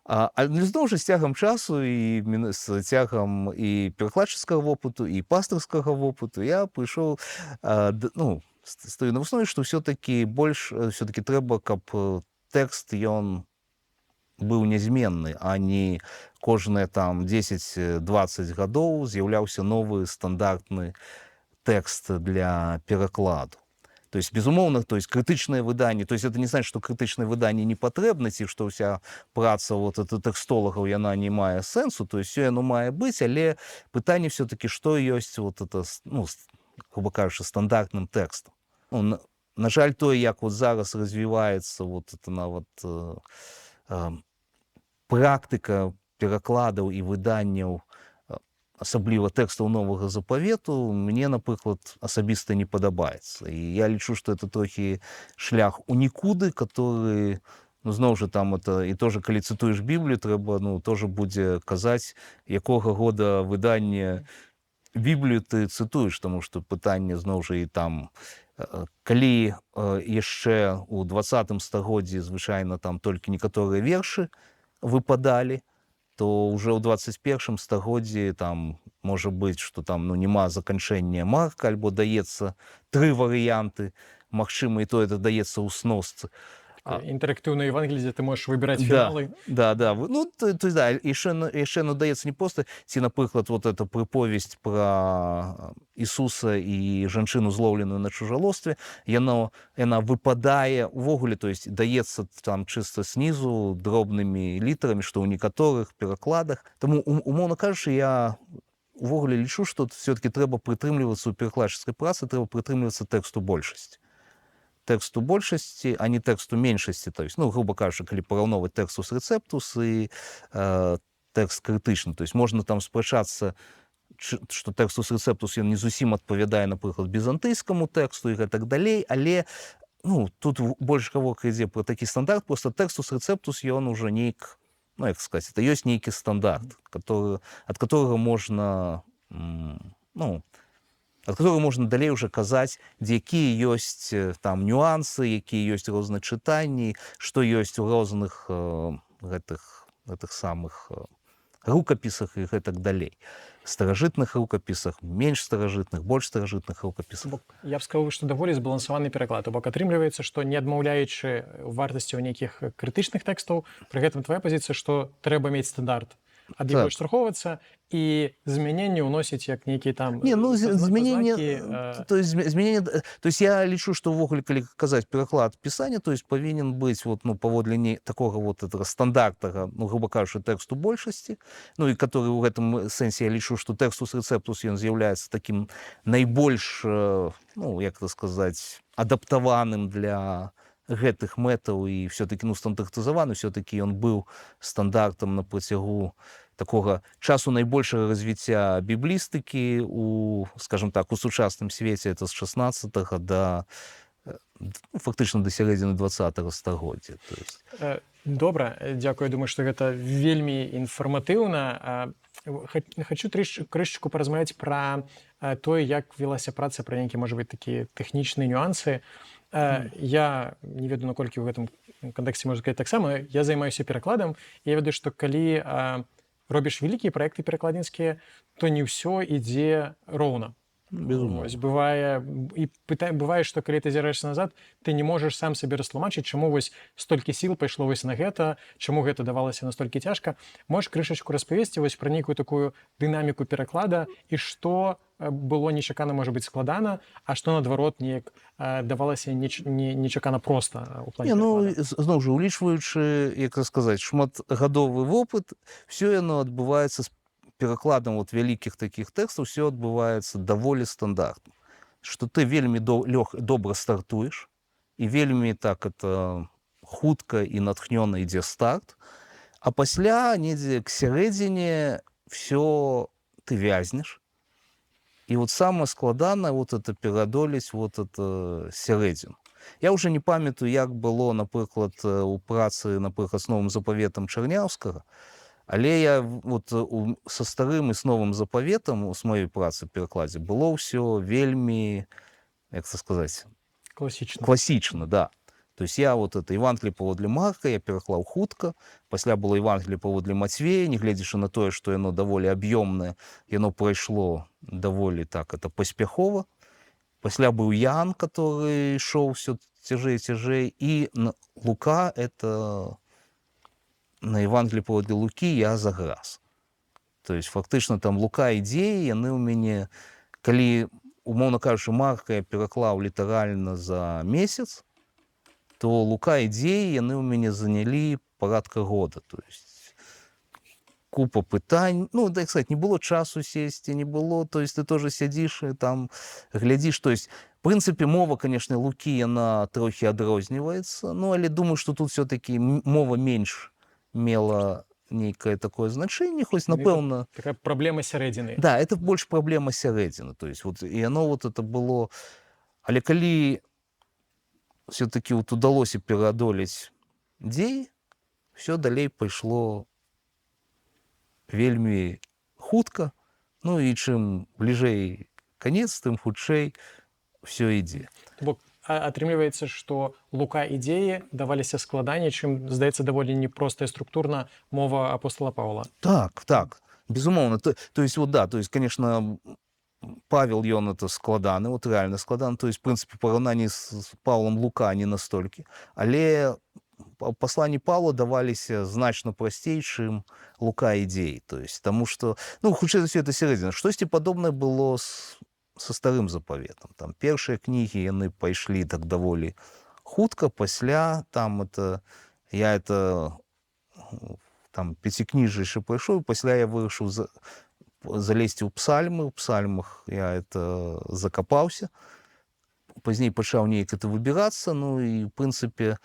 Але зноў жа, з цягам часу і з цягам і перакладчыцкага вопыту, і пастырскага вопыту я прыйшоў, ну, стою на выснове, што ўсё-такі трэба, каб тэкст ён быў нязменны, а не кожныя там 10-20 гадоў з'яўляўся новы стандартны тэкст для перакладу. То есть, безумоўна, то есть крытычнае выданне, то есть это не значит, што крытычнае выданне не патрэбна, ці што ўся праца вот тэкстолагаў яна не мае сэнсу, то есть всё яно мае быць, але пытанне все-таки, што ёсць вот это, ну, грубо кажучы, стандартным тэкстам. Ну, на жаль, тое, як вот зараз развіваецца вот это нават практыка перакладаў і выданняў, асабліва тэкстаў новага запавету, мне, напрыклад, асабіста не падабаецца. І я лічу, што это трохі шлях у нікуды, который, ну, зноў жа, там это, і тоже, калі цытуеш Біблію, трэба, ну, тоже будзе казаць, якога года выдання Біблію ты цытуеш, таму што пытанне, зноў жа, і там, калі яшчэ у 20-м стагоддзі звычайна там толькі некаторыя вершы выпадалі, то уже ў 21-м стагоддзі там можа быць, што там, ну, няма заканчэння марка, альбо даецца 3 варыянты, магчыма, і то это даецца ў сносцы. Інтэрактыўнае Евангелие, ты можаш выбіраць фіналы. Да. Ну, то есть, да, яшчэ надаецца не проста, ці, напрыклад, вот эта прыповесць пра Ісуса і жанчыну, злоўленую на чужалостве, яна выпадае увогуле, то есть даецца там чыста снізу дробнымі літарамі, што ў некаторых перакладах. Таму, умоўна кажучы, я увогуле лічу, што все-таки трэба прытрымлівацца ў перакладчыцкай працы, трэба прытрымлівацца тэксту большасці. Тэксту большасці, а не тэксту меншасці. То есть, ну, грубо кажучы, калі параўноўваць Textus Receptus і тэкст крытычны. То есть можна там спрачацца, што Textus Receptus ён не зусім адпавядае, напрыклад, візантыйскаму тэксту і гэтак далей, але, ну, тут больш гаворка ідзе пра такі стандарт, проста Textus Receptus ён уже нейк, ну, як сказаць, это ёсць нейкі стандарт, ад которого можна, ну, ад которого можна далей уже казаць, якія ёсць там нюансы, якія ёсць розныя чытанні, што ёсць у розных гэтых самых рукапісах і гэтак далей. Старажытных рукапісах, менш старажытных, больш старажытных рукапісах. Я б сказаў, што даволі збалансаваны пераклад. Бок атрымліваецца, што не адмаўляючы вартасці ў нейкіх крытычных тэкстаў, пры гэтым твая пазіцыя, што трэба мець стандарт, ад яго штурхоўвацца і змяненні ўносіць як нейкія там змяненне, то есть я лічу, што ўвогуле, калі казаць пераклад пісання, то есть павінен быць вот, ну, паводле такога вот этого стандартага, ну, грубо кажучы, тэксту большасці, ну, і который ў гэтым сэнсе я лічу, што Textus Receptus ён з'яўляецца такім найбольш, ну, як это сказаць, адаптаваным для гэтых мэтаў і все-таки, ну, стандартызаваны, все-таки ён быў стандартам на працягу такога часу найбольшага развіцця біблістыкі у, скажем так, у сучасным свеце, это з 16-го да, ну, фактычна да сярэдзіны 20-го стагоддзя. Добра, дзякую, думаю, што гэта вельмі інфарматыўна. Хачу крышачку паразмаўляць пра тое, як вялася праца, пра нейкія, можа быць, такія тэхнічныя нюансы. Я не ведаю, наколькі ў гэтым кантэксце можна сказаць таксама. Я займаюся перакладам, і я ведаю, што калі робіш вялікія праекты перакладніцкія, то не ўсё ідзе роўна. Безумоўна. Бывае, што калі ты азіраешся назад, ты не можаш сам сабе растлумачыць, чаму вось столькі сіл пайшло вось на гэта, чаму гэта давалася настолькі цяжка. Можаш крышачку распавесці вось пра нейкую такую дынаміку пераклада і што было нечакана, можа быць, складана, а што наадварот неяк давалася нечакана проста ў плане пераклада. Зноў жа, улічваючы, як сказаць, шматгадовы вопыт, все яно адбываецца з перакладам вот вялікіх такіх тэкстаў, все адбываецца даволі стандартна. Што ты вельмі добра стартуеш, і вельмі так это хутка і натхнёна ідзе старт, а пасля недзе к сярэдзіне все ты вязнеш. І вот самае складанае вот это пераадолець вот это сярэдзіну. Я ўжо не памятаю, як было, напрыклад, у працы, напрыклад, з новым запаветам Чарняўскага, але я вот са старым і з новым запаветам з маёй працы перакладзе было ўсё вельмі, як це сказаць, класічна, да. То есть я вот это Евангелие паводле Марка я пераклаў хутка, пасля было Евангелие паводле Мацвея, нягледзячы на тое, што яно даволі аб'ёмнае, яно прайшло даволі так это паспяхова. Пасля быў Ян, который ішоў все цяжэй, і Лука это на Евангелие паводле Лукі я заграз. То есть фактычна там Лука ідзеі, яны ў мяне, калі, умоўна кажучы, Марка я пераклаў літаральна за месяц, то Лука ідзеі яны ў мяне занялі парадка года. То есть купа пытань, ну, так сказать, не было часу сесці, не было, то есть ты тоже сядзіш і там глядзіш, то есть в прынцыпе мова, конечно, Лукі яна трохі адрозніваецца, ну, але думаю, што тут все-таки мова менш мела нейкае такое значэнне, хоць, напэўна... Такая праблема сярэдзіны. Да, это больш праблема сярэдзіны, то есть вот, і яно вот это было... Але калі все-таки вот удалося пераадолець дзеі, все далей пайшло вельмі хутка, ну і чым бліжэй канец, тым хутчэй все ідзе. Бо атрымліваецца, што Лука ідзеі даваліся складаней, чым, здаецца, даволі непростая структурна мова апостола Павла. Так, безумоўна. То есть, вот да, то есть, конечно, Павел, ён это складаны, вот реально складаны, то есть, в принципе, параўнанні з Павлом Лука не настолькі, але пасланні Павла даваліся значна прасцей, чым Лука ідзеі, то есть, таму што, ну, хутчэй за ўсё, это сярэдзіна. Штосьці падобнае было со старым запаветам. Там першыя кнігі яны пайшлі так даволі хутка, пасля там это я это там пяцікніжжа яшчэ прайшоў, пасля я вырашыў залезці ў псальмы, у псальмах я это закапаўся, пазней пачаў неяк это выбірацца, ну і в прынцыпе,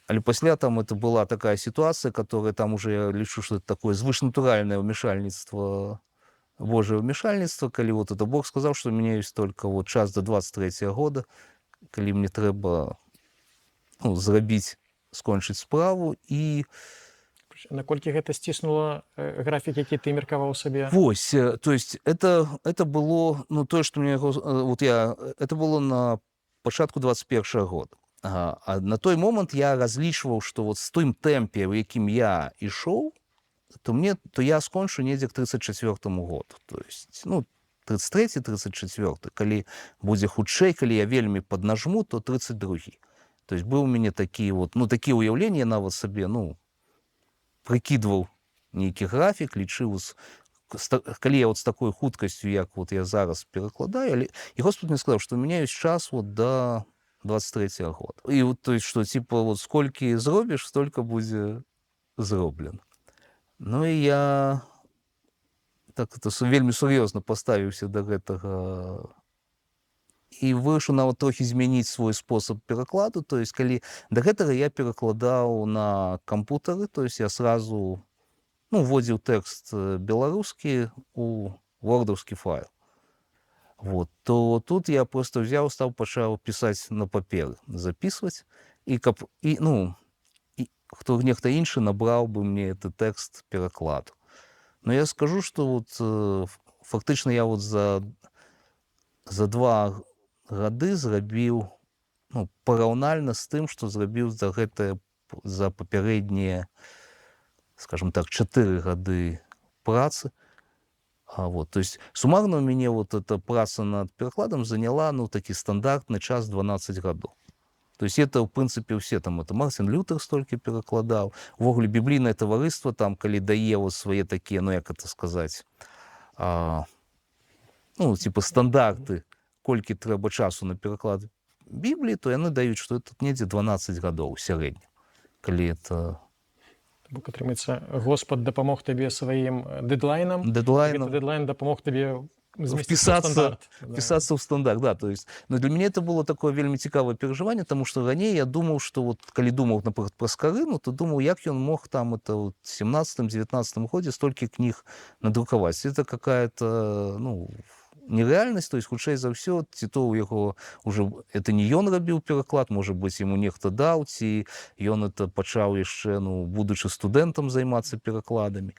але пасля там это была такая ситуация, которая там уже я лічу, что это такое звышнатуральное вмешательство, Божие вмешательство, калі вот это Бог сказал, что у меня есть только вот час до 23 года, калі мне трэба, ну, зрабіць, скончыць справу, і наколькі гэта сціснула графік, які ты меркаваў сабе? Вось, то есть это было, ну, тое, што мне вот это было на пачатку 21 года. А на той момант я разлічваў, што вот з тым тэмпе, у якім я ішоў, то я скончу недзе к 34-му году. То есть, ну, 33-й, 34-й. Калі будзе хутчэй, калі я вельмі паднажму, то 32-й. То есть быў у мяне такі вот, ну, такія ўяўленні, я нават сабе, ну, прыкідваў нейкі графік, лічыў, калі я вот з такой хуткасцю, як вот я зараз перакладаю, і Господь мне сказаў, што у меня ёсць час вот до 23-го года. І вот, то есть, што, типа, вот сколькі зробіш, столькі будзе зроблена. Ну і я так это вельмі сур'ёзна паставіўся да гэтага і вырашыў нават трохі змяніць свой спосаб перакладу. То есть, калі да гэтага я перакладаў на кампутары, то есть я сразу, ну, вводзіў тэкст беларускі у вордаўскі файл. Вот, то тут я просто взяў, пачаў пісаць на паперы, записываць, і хто нехта іншы набраў бы мне гэты тэкст перакладу. Но я скажу, што вот, фактычна я вот за 2 гады зрабіў, ну, параўнальна з тым, што зрабіў за папярэднія, скажем так, 4 гады працы. Вот, то есть суммарно у мяне вот эта праца над перакладам заняла, ну, такі стандартны час 12 гадоў. То есть это, в прынцыпе, ўсе там, это Мартин Лютер столькі перакладаў. Увогуле біблійнае таварыства там, калі дае вот свае такія, ну, як это сказаць, ну, типа стандарты, колькі трэба часу на пераклад Бібліі, то яны даюць, што это недзе 12 гадоў у сярэднім. Калі это... Бо, атрымаецца, Господ дапамог табе сваім дэдлайнам. Дедлайном. Гэты дэдлайн дапамог табе Вписаться в стандарт, да. То есть, но для меня это было такое вельмі цікавае перажыванне, тому что раней я думаў, што вот, калі думаў, напрыклад, пра Скарыну, то думаў, як ён мог там это вот, в 17-19 годзе столькі кніг надрукаваць. Это какая-то, ну, нереальнасць, то есть, хутчэй за ўсё, ці то ў яго уже это не ён рабіў пераклад, можа быць, яму нехта даў, ці ён это пачаў яшчэ, ну, будучы студэнтам займацца перакладамі.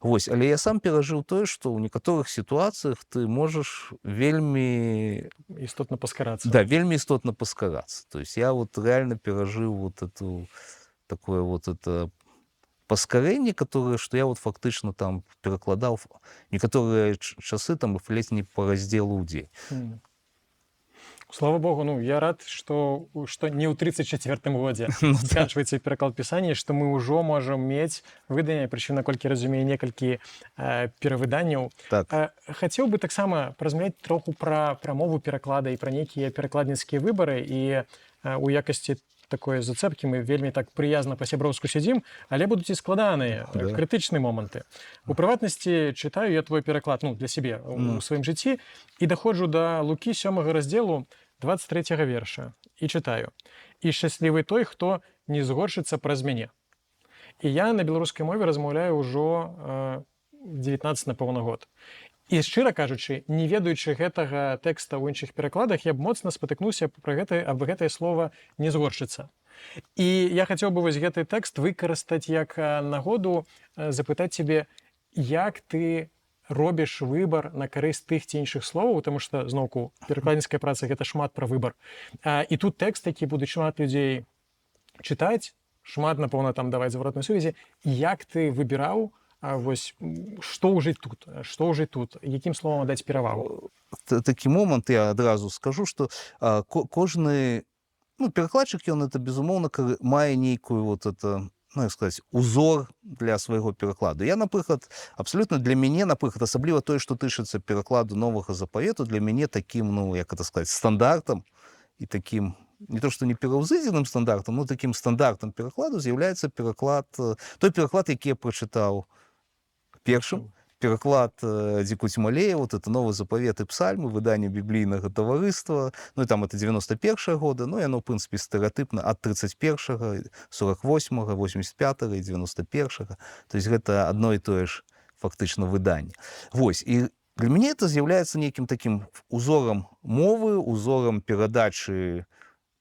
Вось, але я сам перажыў тое, што ў некаторых сітуацыях ты можаш вельмі... істотна паскарацца. Да, вельмі істотна паскарацца. То есть я вот реально перажыў вот эту, такое вот это паскарэнне, которое, што я вот фактычна там перакладаў некаторыя часы там ледзь не па раздзелу ў дзень. Слава Богу, ну, я рад, што не ў 34-м годзе сканчваецца пераклад пісання, што мы ўжо можам мець выданне, прычым, наколькі разумею, некалькі перавыданняў. Так. Хацеў бы таксама паразмаўляць троху пра мову пераклада і пра нейкія перакладніцкія выбары, і у якасці такой зацэпкі мы вельмі так прыязна па-сяброўску сядзім, але будуць і складаныя, крытычныя моманты. У прыватнасці чытаю я твой пераклад, ну, для сябе у сваім жыцці, і даходжу да Лукі 7 раздзелу 23 верша і чытаю: «І шчаслівы той, хто не згоршыцца праз мяне». І я на беларускай мове размаўляю ўжо 19, напэўна, год. І, шчыра кажучы, не ведаючы гэтага тэкста ў іншых перакладах, я б моцна спатыкнуўся аб гэтае слова «не згоршыцца». І я хацеў бы вось гэты тэкст выкарыстаць як нагоду запытаць цябе, як ты робіш выбар на карысць тых ці іншых словаў, таму што, зноўку, перакладніцкая праца — гэта шмат пра выбар. І тут тэкст, які будуць шмат людзей чытаць, шмат, напэўна, там даваць зваротнай сувязі. Як ты выбіраў, вось, што ўжыць тут, якім словам аддаць перавагу? Такі момант я адразу скажу, што кожны, ну, перакладчык, ён это, безумоўна, мае нейкую вот это, ну, як сказаць, узор для свайго перакладу. Я, напрыклад, абсалютна для мяне, напрыклад, асабліва тое, што тычыцца перакладу Новага Запавету, для мяне такім, ну, як это сказаць, стандартам і такім, не то што не пераўзыдзеным стандартам, но такім стандартам перакладу з'яўляецца пераклад, той пераклад, які я прачытаў першым, пераклад Дзікуць Малея, вот это Новы Запавет і Псальмы, выданне біблійнага таварыства, ну і там это 91 года, ну яно, в прынцыпе, стэрэатыпна ад 31-го, 48-го, 85-го і 91-го. То есть гэта адно і тое ж фактычна выданне. Вось, і для мяне это з'яўляецца нейкім такім узорам мовы, узорам перадачы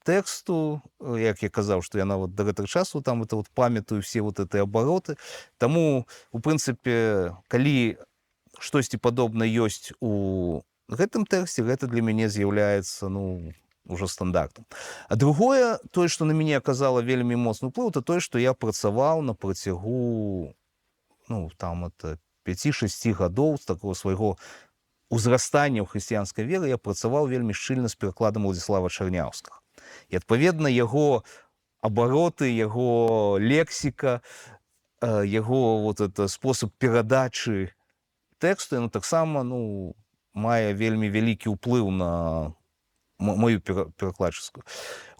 тэксту, як я казаў, што я нават да гэтага часу там это вот памятаю все вот эти абароты. Таму, у прынцыпе, калі штосьці падобнае ёсць у гэтым тэксце, гэта для мяне з'яўляецца, ну, ужо стандартам. А другое, тое, што на мяне аказала вельмі моцны ўплыў, это тое, што я працаваў на працягу, ну, там это 5-6 гадоў з такого свайго узрастання ў хрысціянскай веры, я працаваў вельмі шчыльна з перакладам Уладзіслава Чарняўскага. І, адпаведна, яго абароты, яго лексіка, яго вот это спосаб перадачы тэксту, ну, таксама, ну, мае вельмі вялікі ўплыў на мою перакладчыцкую.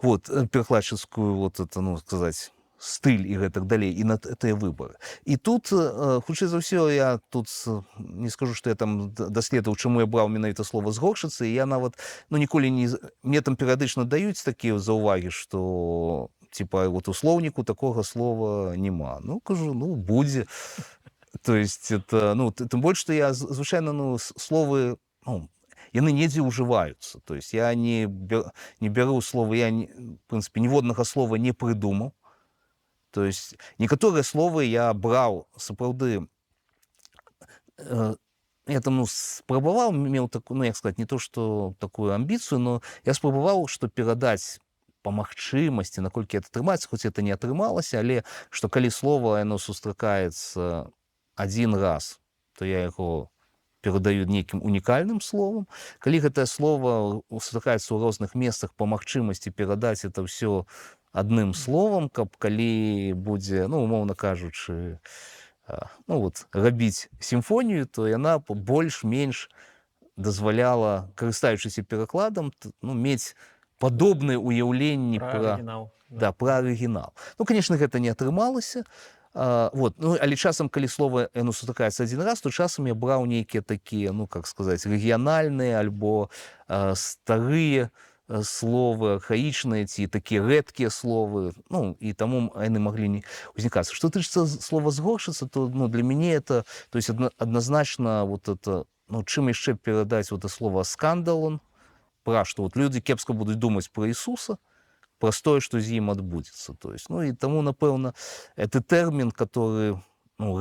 Вот, перакладчыцкую, вот это, ну, сказаць, стыль і гэтак далей, і на тыя выбары. І тут, хутчэй за ўсё, я тут не скажу, што я там даследаваў, чаму я браў менавіта слова «згоршыцца», і я нават, ну, ніколі не... Мне там перыядычна даюць такія заўвагі, што, типа, вот у слоўніку такога слова няма. Ну, кажу, ну, будзе. То есть, это, ну, тым больш, што я, звычайна, ну, словы, ну, яны недзе ўжываюцца. То есть, я не беру слова, я, в прынцыпе, ніводнага слова не прыдумаў. То есть некаторыя словы я браў сапраўды, я там спрабаваў, меў такую, ну як сказаць, не то што такую амбіцыю, но я спрабаваў, што перадаць па магчымасці, наколькі это атрымаецца, хоць это не атрымалася, але што калі слова яно сустракаецца адзін раз, то я яго перадаю нейкім унікальным словам. Калі гэтае слово сустракаецца ў розных месцах, па магчымасці перадаць это ўсё адным словам, каб калі будзе, ну умоўна кажучы, ну вот рабіць сімфонію, то яна больш-менш дазваляла, карыстаючыся перакладам, ну, мець падобныя ўяўленні Пра пра, арыгінал. да, пра арыгінал. Ну, конечно, гэта не атрымалася. Вот. Ну, але часам, калі слова яно сустракаецца адзін раз, то часам я браў нейкія такія, ну, как сказаць, рэгіянальныя альбо старыя словы, архаічныя ці такія рэдкія словы, ну, і таму яны маглі не узнікацца. Што тычыцца слова згоршыцца, то, ну, для мяне это, то есть адназначна вот это, ну, чым яшчэ перадаць вот это слово скандалон, пра што вот людзі кепска будуць думаць пра Ісуса, пра тое, што з ім адбудзецца. То есть, ну, і таму, напэўна, это тэрмін, который, ну,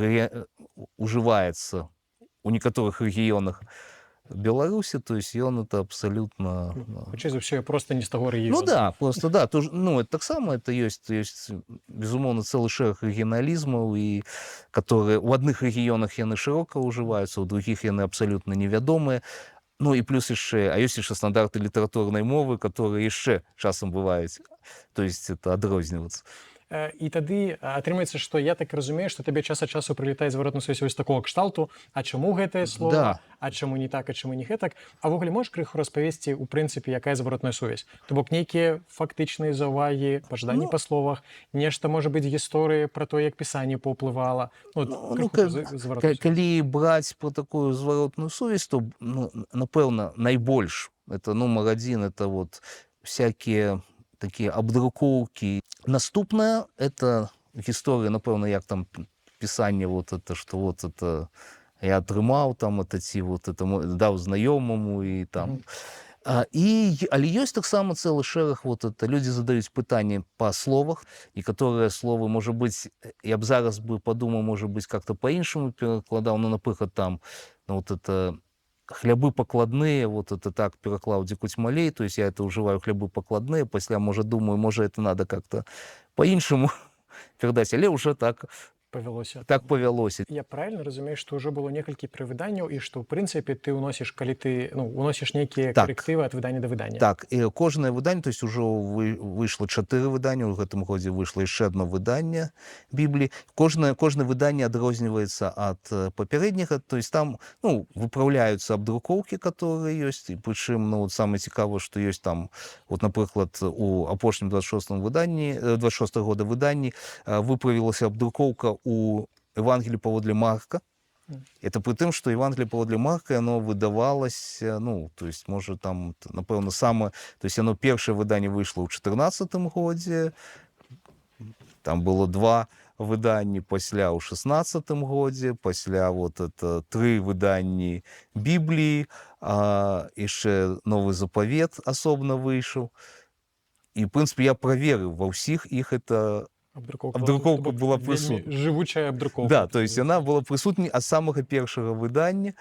ужываецца у некаторых рэгіёнах Беларусі, то есть ён это абсалютна... Хутчэй за ўсё, я проста не з таго рэгіёну. Ну да, просто да, то, ну, это таксама это ёсць, безумоўна, цэлы шэраг рэгіяналізмаў, і которые у адных рэгіёнах яны шырока ўжываюцца, у другіх яны абсалютна невядомыя. Ну і плюс яшчэ, а ёсць яшчэ стандарты літаратурнай мовы, которые яшчэ часам бываюць, то есть это адрознівацца. І тады атрымаецца, што я так разумею, што табе час ад часу прылетае зваротная сувязь вось такого кшталту, а чаму гэтае слово, Да. а чаму не так, а чаму не гэтак. А ввогуле можаш крыху распавесці ў прынцыпе, якая зваротная сувязь? То бок нейкія фактычныя заўвагі, пажаданні па словах, нешта можа быць гісторыі пра то, як пісанне паўплывала. Калі браць про такую зваротную сувязь, то, ну, напэўна, найбольш, это нумар адзін, это вот всякие такие абдрукоўкі. Наступная — это гісторыя, напэўна, як там пісанне вот это, што вот это я атрымаў, там это ці вот это даў знаёмаму і там. Але ёсць таксама цэлы шэраг, вот это людзі задаюць пытанні па словах, некаторыя словы, можа быць, я б зараз бы падумаў, можа быць, как-то па-іншаму перакладаў, ну, напрыклад, там, ну, вот это хлябы пакладныя, вот это так пераклаў Дзікуць Малей, то есть я это ўжываю хлябы пакладныя, пасля, можа, думаю, можа, это надо как-то па-іншаму перадаць, але ўжо так павялося. Так павялося. Я правильно разумею, што ўжо было некалькі перавыданняў і што, ў прынцыпе, ты ўносіш, калі ты, ну, уносіш нейкія карэктывы ад выдання да выдання. Так, і кожнае выданне, то есть ужо выйшло 4 выдання, у гэтым годзе выйшло яшчэ одно выданне Бібліі. Кожнае выданне адрозніваецца ад папярэдняга, то есть там, ну, выпраўляюцца абдрукоўкі, которые ёсць, і прычым, ну, самае цікавае, што ёсць там, вот, напрыклад, у апошнім 26-м выданні, 26 года выданні выправілася абдрукоўка у Евангелии паводле Марка. Это при тым, што Евангелие паводле Марка, оно выдавалася, ну, то есть, можа, там, напэўна, самае, то есть, оно першае выданне выйшло ў 14-м годзе, там было 2 выданні пасля ў 16-м годзе, пасля вот это 3 выданні Бібліі, яшчэ Новы Запавет асобна выйшаў. І, в прынцыпе, я праверыў, ва ўсіх іх это абдрукоўка была прысутня. Жывучая абдрукоўка. Да, то есть яна была прысутня ад самага першага выдання.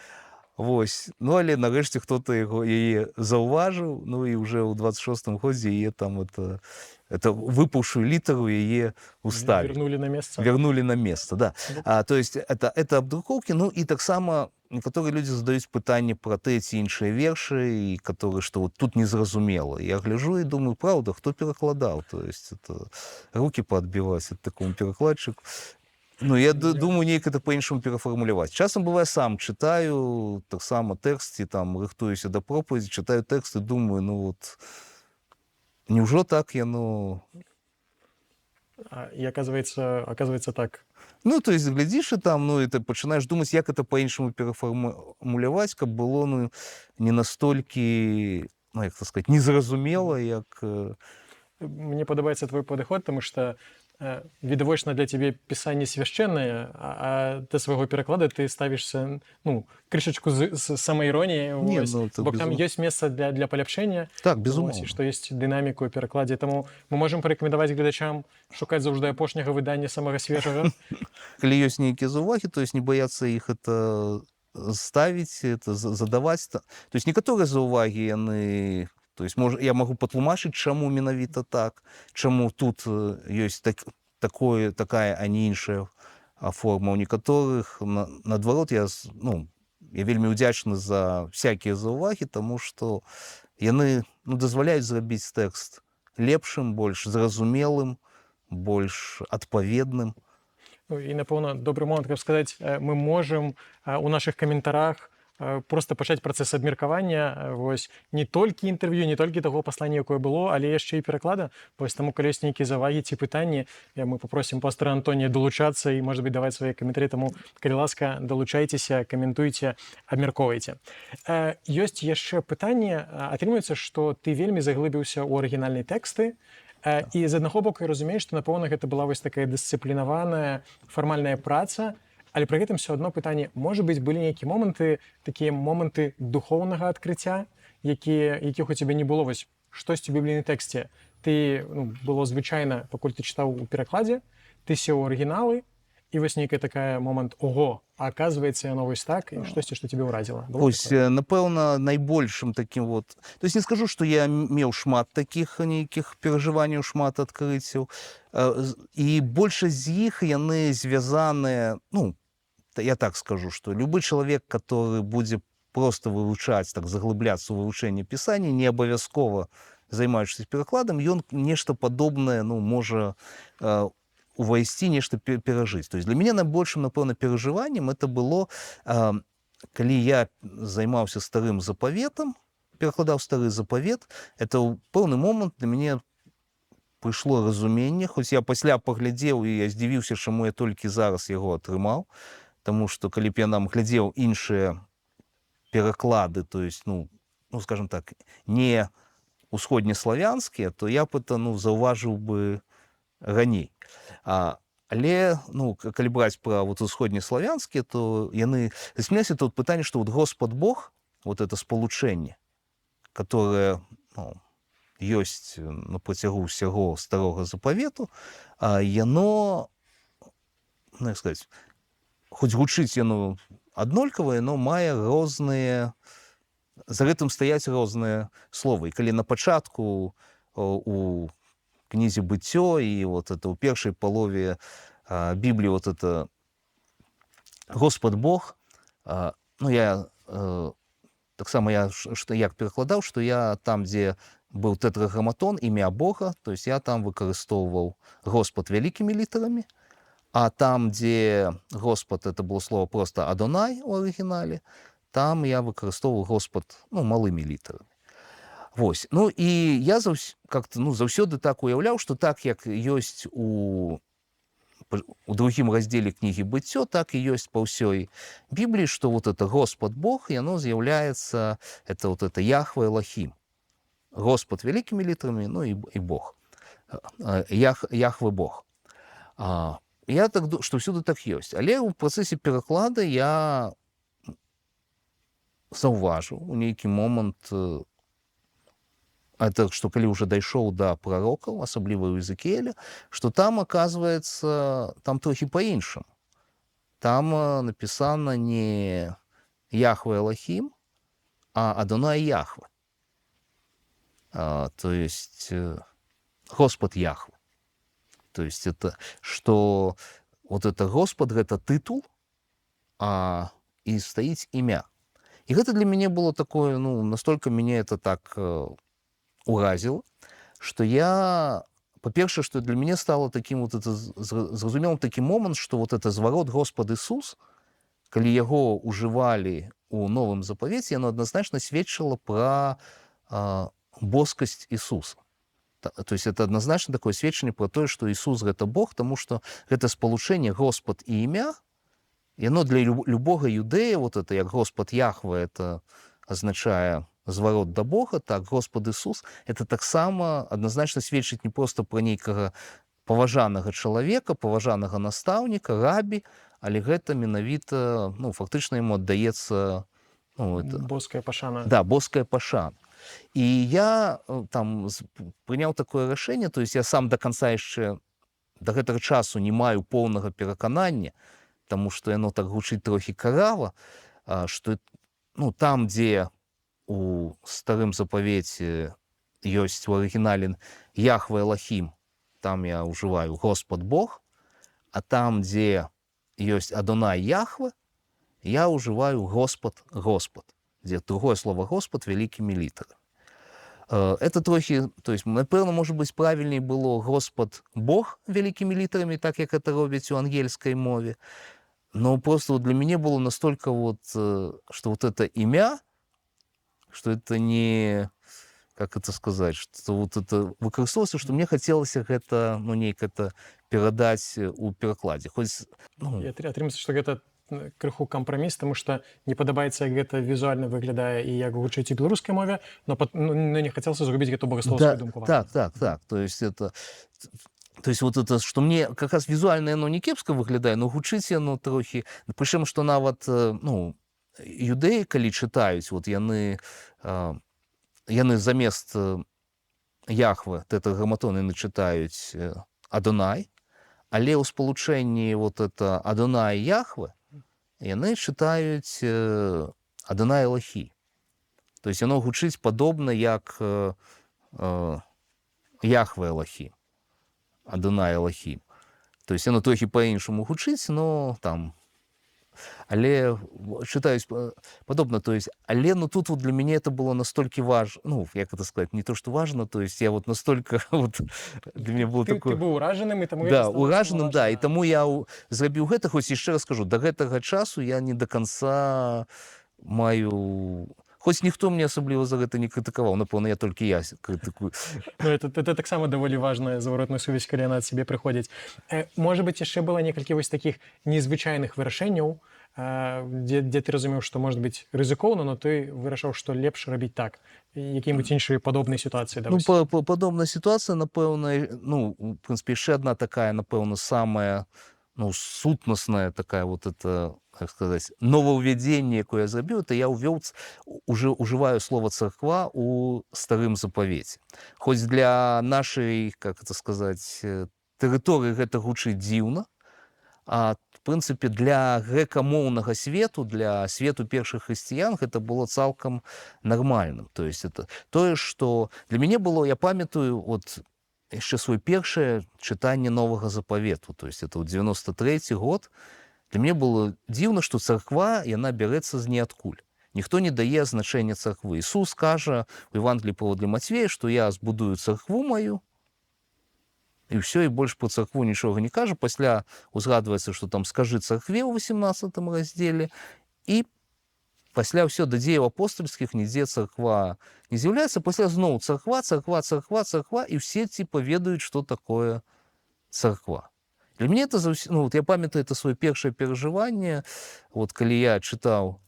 Вось. Ну, але нарэшце хто-то яе заўважыў, ну і ўжо ў 26-м годзе яе там это выпаўшую літару яе уставілі. Вернули на место, да. То есть это абдрукоўкі, ну і таксама некаторыя людзі задаюць пытанні пра тыя ці іншыя вершы, і которые, што вот тут незразумела. Я гляджу і думаю, праўда, хто перакладаў? То есть это рукі паадбіваць ад такому перакладчыку. Ну, я думаю, нейк это па-іншаму перафармуляваць. Часам бывае, сам чытаю таксама тэкст, і там рыхтуюся да пропаведзі, чытаю тэкст і думаю, ну вот, неўжо так яно... І оказывается так. Ну, то есть, глядзіш і там, ну, і ты пачынаеш думаць, як это па-іншаму перафармуляваць, каб было, ну, не настолькі, ну, як так сказаць, незразумела, як... Мне падабаецца твой падыход, тому што відавочна для цябе пісанне свяшчэннае, а да свайго пераклада ты ставішся, ну, крышачку з самаіроніяй, Не, вось, ну, это бо там ёсць месца для паляпшэння, Так, вось, безумоўна. і што ёсць дынаміку ў перакладзе. Таму мы можам парэкамендаваць гледачам шукаць заўжды апошняга выдання самага свежага. Калі ёсць нейкія заўвагі, то есть не баяцца іх это ставіць, это задаваць. То есть некаторыя заўвагі яны, то есть я магу патлумачыць, чаму менавіта так, чаму тут ёсць такая, а не іншая форма. У некаторых наадварот я вельмі ўдзячны за всякія заўвагі, таму што яны дазваляюць зрабіць тэкст лепшым, больш зразумелым, больш адпаведным. Ну, і, напэўна, добры момант, каб сказаць, мы можам у нашых каментарах проста пачаць працэс абмеркавання, вось, не толькі інтэрв'ю, не толькі таго паслання, якое было, але яшчэ і пераклада. Вось, таму, калі ёсць нейкія завагі ці пытанні, мы папросім пастора Антонія далучацца і, можа быць, даваць свае каментары. Таму, калі ласка, далучайцеся, каментуйце, абмяркоўвайце. Ёсць яшчэ пытанне. Атрымліваецца, што ты вельмі заглыбіўся ў арыгінальныя тэксты, і з аднаго боку я разумею, што, напэўна, гэта была вось такая дысцыплінаваная фармальная праца, але пры гэтым все адно пытанне, можа быць, былі нейкія моманты, такія моманты духоўнага адкрыцця, якіх у цябе не было, вось, штосьці ў біблійным тэксце. Ты, было звычайна, пакуль ты чытаў у перакладзе, ты сеў у арыгіналы, і вось нейкая такая момант, ого, а аказваецца яно вось так, і штосьці, што цябе ўразіла. Вось, напэўна, найбольшым такім вот... То есть не скажу, што я меў шмат такіх нейкіх перажыванняў, шмат адкрыццяў, і большасць з іх яны звязаныя, я так скажу, што любы чалавек, который будзе проста вывучаць, так заглыбляцца ў вывучэнне пісання, не абавязкова займаючыся перакладам, ён нешта падобнае, можа увайсці, нешта перажыць. То есть для мяне найбольшым, напэўна, перажываннем это было, калі я займаўся старым запаветам, перакладаў стары запавет, это ў пэўны момант для мяне прыйшло разуменне, хоць я пасля паглядзеў і я здзівіўся, чаму я толькі зараз яго атрымаў, таму што калі б я нам глядзеў іншыя пераклады, то есть, скажем так, не усходнеславянскія, то я б это, заўважыў бы раней. Але, калі браць пра усходнеславянскія, то яны... Змяняецца тут пытанне, што Господ Бог, это спалучэнне, которое ёсць на працягу ўсяго старога запавету, яно, як сказаць, хоць гучыць яно аднолькавае, но мае розныя... За гэтым стаяць розныя словы. І калі на пачатку у кнізе «Быццё» і это ў першай палове Бібліі это Господ Бог, я таксама як перакладаў, што я там, дзе быў тэтраграматон, імя Бога, то есть я там выкарыстоўваў Господ вялікімі літарамі, а там, дзе Господ, это было слово проста «Адонай» у арыгінале, там я выкарыстоўваў Господ малымі літарамі. Вось. І я заўсёды так уяўляў, што так, як ёсць у другім раздзеле кнігі «Быццё», так і ёсць па ўсёй Бібліі, што это Господ Бог, яно з'яўляецца, это Яхве Элохим. Господ вялікімі літарамі, і Бог. Яхве Бог. Я так думаю, што ўсюды так ёсць. Але ў працэсе пераклада я заўважыў у нейкі момант, это што калі ўжо дайшоў да прарокаў, асабліва ў Езекіэля, што там, аказваецца, там трохі па-іншаму. Там напісана не Яхве Элохим, а Адонай Яхве. То есть Господ Яхве. То есть это, што это Господ, гэта тытул, і стаіць імя. І гэта для мяне было такое, настолько мяне это так уразіла, што я, па-першае, што для мяне стало такім зразумелым такі момант, што это зварот Господ Ісус, калі яго ўжывалі у новым запавеце, яно адназначна сведчыла пра боскасць Ісуса. То есть это адназначна такое сведчанне пра тое, што Ісус гэта Бог, таму што гэта спалучэнне Господ і імя, яно для любога юдэя, это як Господ Яхве, это азначае зварот да Бога, так Господ Ісус, это таксама адназначна сведчыць не проста пра нейкага паважанага чалавека, паважанага настаўніка, рабі, але гэта менавіта, ну, фактычна яму аддаецца, ну, это, Боская пашана. да, боская пашана. І я там прыняў такое рашэнне, то есть я сам до конца яшчэ да гэтага часу не маю поўнага пераканання, таму што яно так гучыць трохі карава, што, ну, там, дзе у старым запавеце ёсць у арыгінале Яхве Элохим, там я ўжываю Господ Бог, а там, дзе ёсць Адонай Яхве, я ўжываю Господ, Господ, дзе другое слово Господ вялікімі літарамі. Это трохі, то есть, напэўна, может быть, правильней было Господ Бог вялікімі літарамі, так як это робяць у ангельскай мове. Но просто вот для меня было настолько вот, что вот это имя, что это не, как это сказать, что вот это выкарыстоўваецца, что мне хотелось это, ну, нейк это перадаць у перакладзе. Хоць, ну... І атрымаецца, што гэта крыху кампраміс, таму што не падабаецца, як гэта візуальна выглядае і як гучыць у беларускай мове, но не хацелася зрабіць гэту багаслоўскую думку. Так. То есть это... То есть вот это, что мне как раз візуальна оно не кепска выглядае, но гучыць оно трохі... Прычым, што нават, ну, юдэі, калі чытаюць, вот яны замест Яхве, тетаграматон, яны чытаюць Адонай, але ў спалучэнні вот это Адонай Яхве яны чытаюць Адонай Элохи. То есть оно гучыць падобна як Яхве Элохим, Адонай Элохим. То есть оно трохі па-іншаму гучыць, но там... Але читаюсь подобно, то есть, але, ну, тут вот для меня это было настолько важно, ну, як это сказать, не то, что важно, то есть я вот настолько, вот, для меня было такое... Ты быў уражаным, і таму... Да, уражаным, да, і таму я зрабіў гэта, хоць яшчэ раз скажу, до гэтага часу я не до конца маю... Хоць ніхто мне асабліва за гэта не крытыкаваў, напэўна, я толькі я крытыкую. Ну, это таксама даволі важная зворотная сувязь, калі яна ад сябе прыходзіць. Можа быць, яшчэ было некалькі вось такіх незвычайных вырашэнняў, дзе ты разумеў, што, можа быць, рызыкоўна, но ты вырашаў, што лепш рабіць так. Якія-небудзь іншыя падобныя сітуацыі? Ну, падобная сітуацыя, напэўна, ну, в прынцыпе, яшчэ одна такая, напэўна, самая, ну, сутнасная такая вот это, как сказать, нововвядзенне, якое я зрабіў, это я ужываю слово «царква» у старым запавеце. Хоць для нашай, как это сказать, тэрыторыі гэта гучыць дзіўна, а в прынцыпе для грэкамоўнага свету, для свету першых хрысціян гэта было цалкам нармальным. То есть это тое, што для мяне было, я памятаю, вот яшчэ свой першае чытанне новага запавету, то есть это 93-й год. Для мяне было дзіўна, што царква, яна бярэцца з ніадкуль. Ніхто не дае значэння царквы. Ісус кажа у Евангеліі паводле Мацвея, што я збудую царкву маю, і ўсё, і больш про царкву нічога не кажа. Пасля узгадваецца, што там скажы царкве ў 18 раздзеле, і пасля ўсё да дзеяў апостольскіх нідзе царква не з'яўляецца. Пасля зноў царква, і ўсе ведаюць, што такое царква. Для мяне это, ну, вот я памятаю, это свое першае перажыванне, вот калі я чытаў.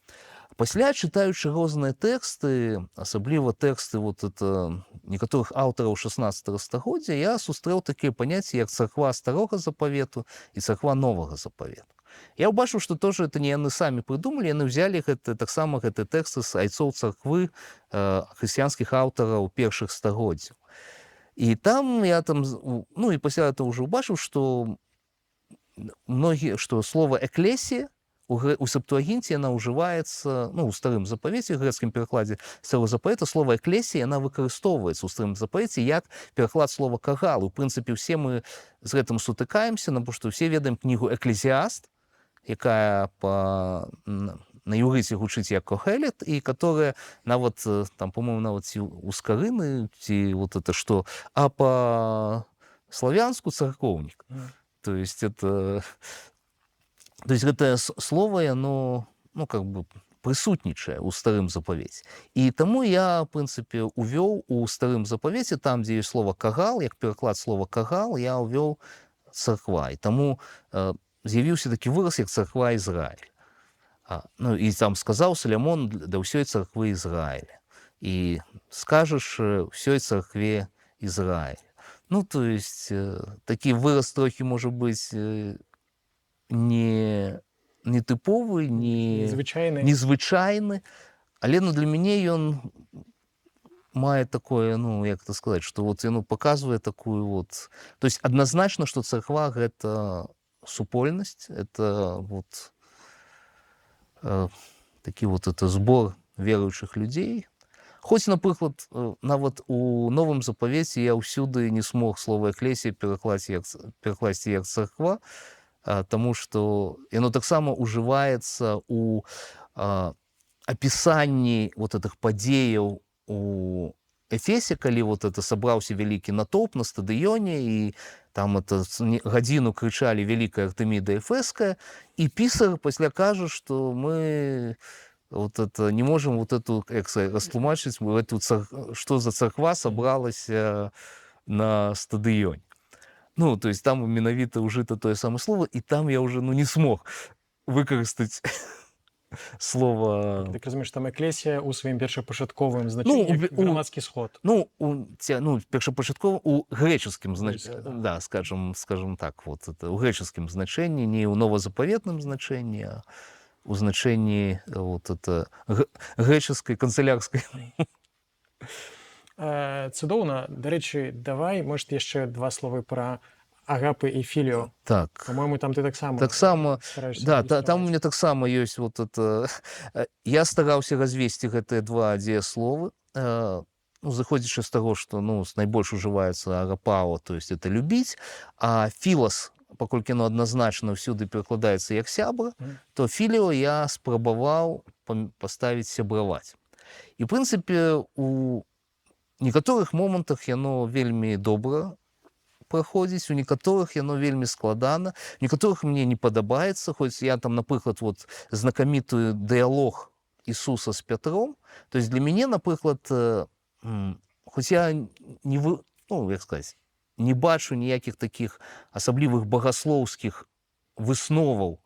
Пасля, чытаючы розныя тэксты, асабліва тэксты вот это некаторых аўтараў 16 стагоддзя, я сустрэў такія паняцці, як царква старога запавету і царква новага запавету. Я ўбачыў, што тоже это не яны самі прыдумалі, яны ўзялі таксама гэты тэксты з айцоў царквы хрысціянскіх аўтараў першых стагоддзяў. І там я там, ну і пасля этого ўжо ўбачыў, што многие, что слово «эклесия» у Септуагінте яна ўжываецца, ну, у старым запавеце, в грэцкім перакладзе старого запавета, слово «эклесия» яна выкарыстоўваецца ў старым запавеце як пераклад слова «кагал». У прынцыпе, ўсе мы з гэтым сутыкаемся, бо што ўсе ведаем кнігу «Эклезіаст», якая на юрыце гучыць як «Кохелет», і которая нават, там, по-моему, нават ці у скарыны, ці вот это што, а па-славянску «царкоўнік». То есть это слово, оно, ну, как бы прысутнічае ў старым запавеце. І таму я, в прынцыпе, увёў у старым запавеце, там, дзе ёсць слово «кагал», як пераклад слова «кагал», я увёў царква. І таму з'явіўся такі выраз, як царква Ізраіль. Ну, і там сказаў Салямон да ўсёй царквы Ізраіля. І скажаш ўсёй царкве Ізраіля. Ну, то есть, такі выраз трохі можа быць не тыповы, Незвычайны. незвычайны, але ну, для мяне ён мае такое, ну, як это сказаць, што вот яно паказвае такую вот... То есть адназначна, што царква — гэта супольнасць, это вот такі вот это збор веруючых людзей. Хоць, напрыклад, нават у новым запавеце я ўсюды не смог слова «эклесія» перакласці як царква, таму што яно таксама ўжываецца у апісанні вот этих падзеяў у Эфесе, калі вот это сабраўся вялікі натоўп на стадыёне, і там это гадзіну крычалі «Великая Артемида Эфеская», і пісар пасля кажа, што мы вот это не можем вот эту, як сказать, растлумачыць, што за царква сабралася на стадыёне. Ну, то есть там менавіта ўжыта тое самае слово, і там я уже, ну, не смог выкарыстаць слова... Так разумееш, там эклесія ў сваім першапачатковым значэнні, як грамадскі сход. Ну, першапачаткова у грэчаскім Грэчаскім, значэнні, да, скажем так, вот это у грэчаскім значэнні, не ў новазапаветным значэнні, а у значэнні вот это грэчаскай канцылярскай. Цудоўна. Дарэчы, давай, может, яшчэ два словы пра агапы і філіо. Так. По-моему, там ты таксама стараешся. Да, там у меня таксама ёсць вот это... Я стараўся развесці гэтыя два дзеясловы, ну, заходзячы з таго, што, ну, найбольш ужываецца агапао, то есть это любіць, а філас, паколькі оно адназначна ўсюды перакладаецца як сябра, то філіо я спрабаваў паставіць сябраваць. І, в прынцыпе, у некаторых момантах яно вельмі добра праходзіць, у некаторых яно вельмі складана, у некаторых мне не падабаецца, хоць я там, напрыклад, вот знакамітую дыялог Ісуса з Пятром, то есть для мяне, напрыклад, хоць я ну, як сказаць, не бачу ніякіх такіх асаблівых багаслоўскіх высноваў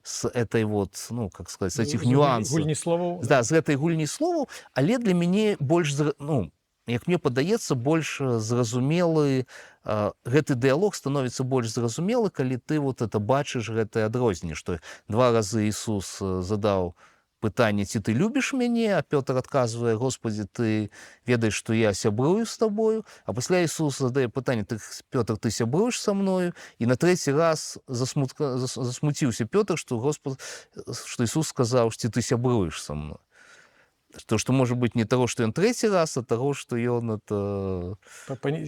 с этой вот, ну, как сказать, с этих нюансов. Гульні словаў. Да, з гэтай гульні словаў, але для мяне больш, ну, як мне падаецца, больш зразумелы, гэты дыялог становіцца больш зразумелы, калі ты вот это бачыш гэтае адрозненне, што два разы Ісус задаў пытанне, ці ты любіш мяне, а Пётр адказвае: Господи, ты ведаеш, што я сябрую з табою, а пасля Ісус задае пытанне: Пётр, ты сябруеш са мною? І на трэці раз засмуціўся Пётр, што Ісус сказаў, ці ты сябруеш са мною. То, что может быть не того, что он третий раз, а того, что он это...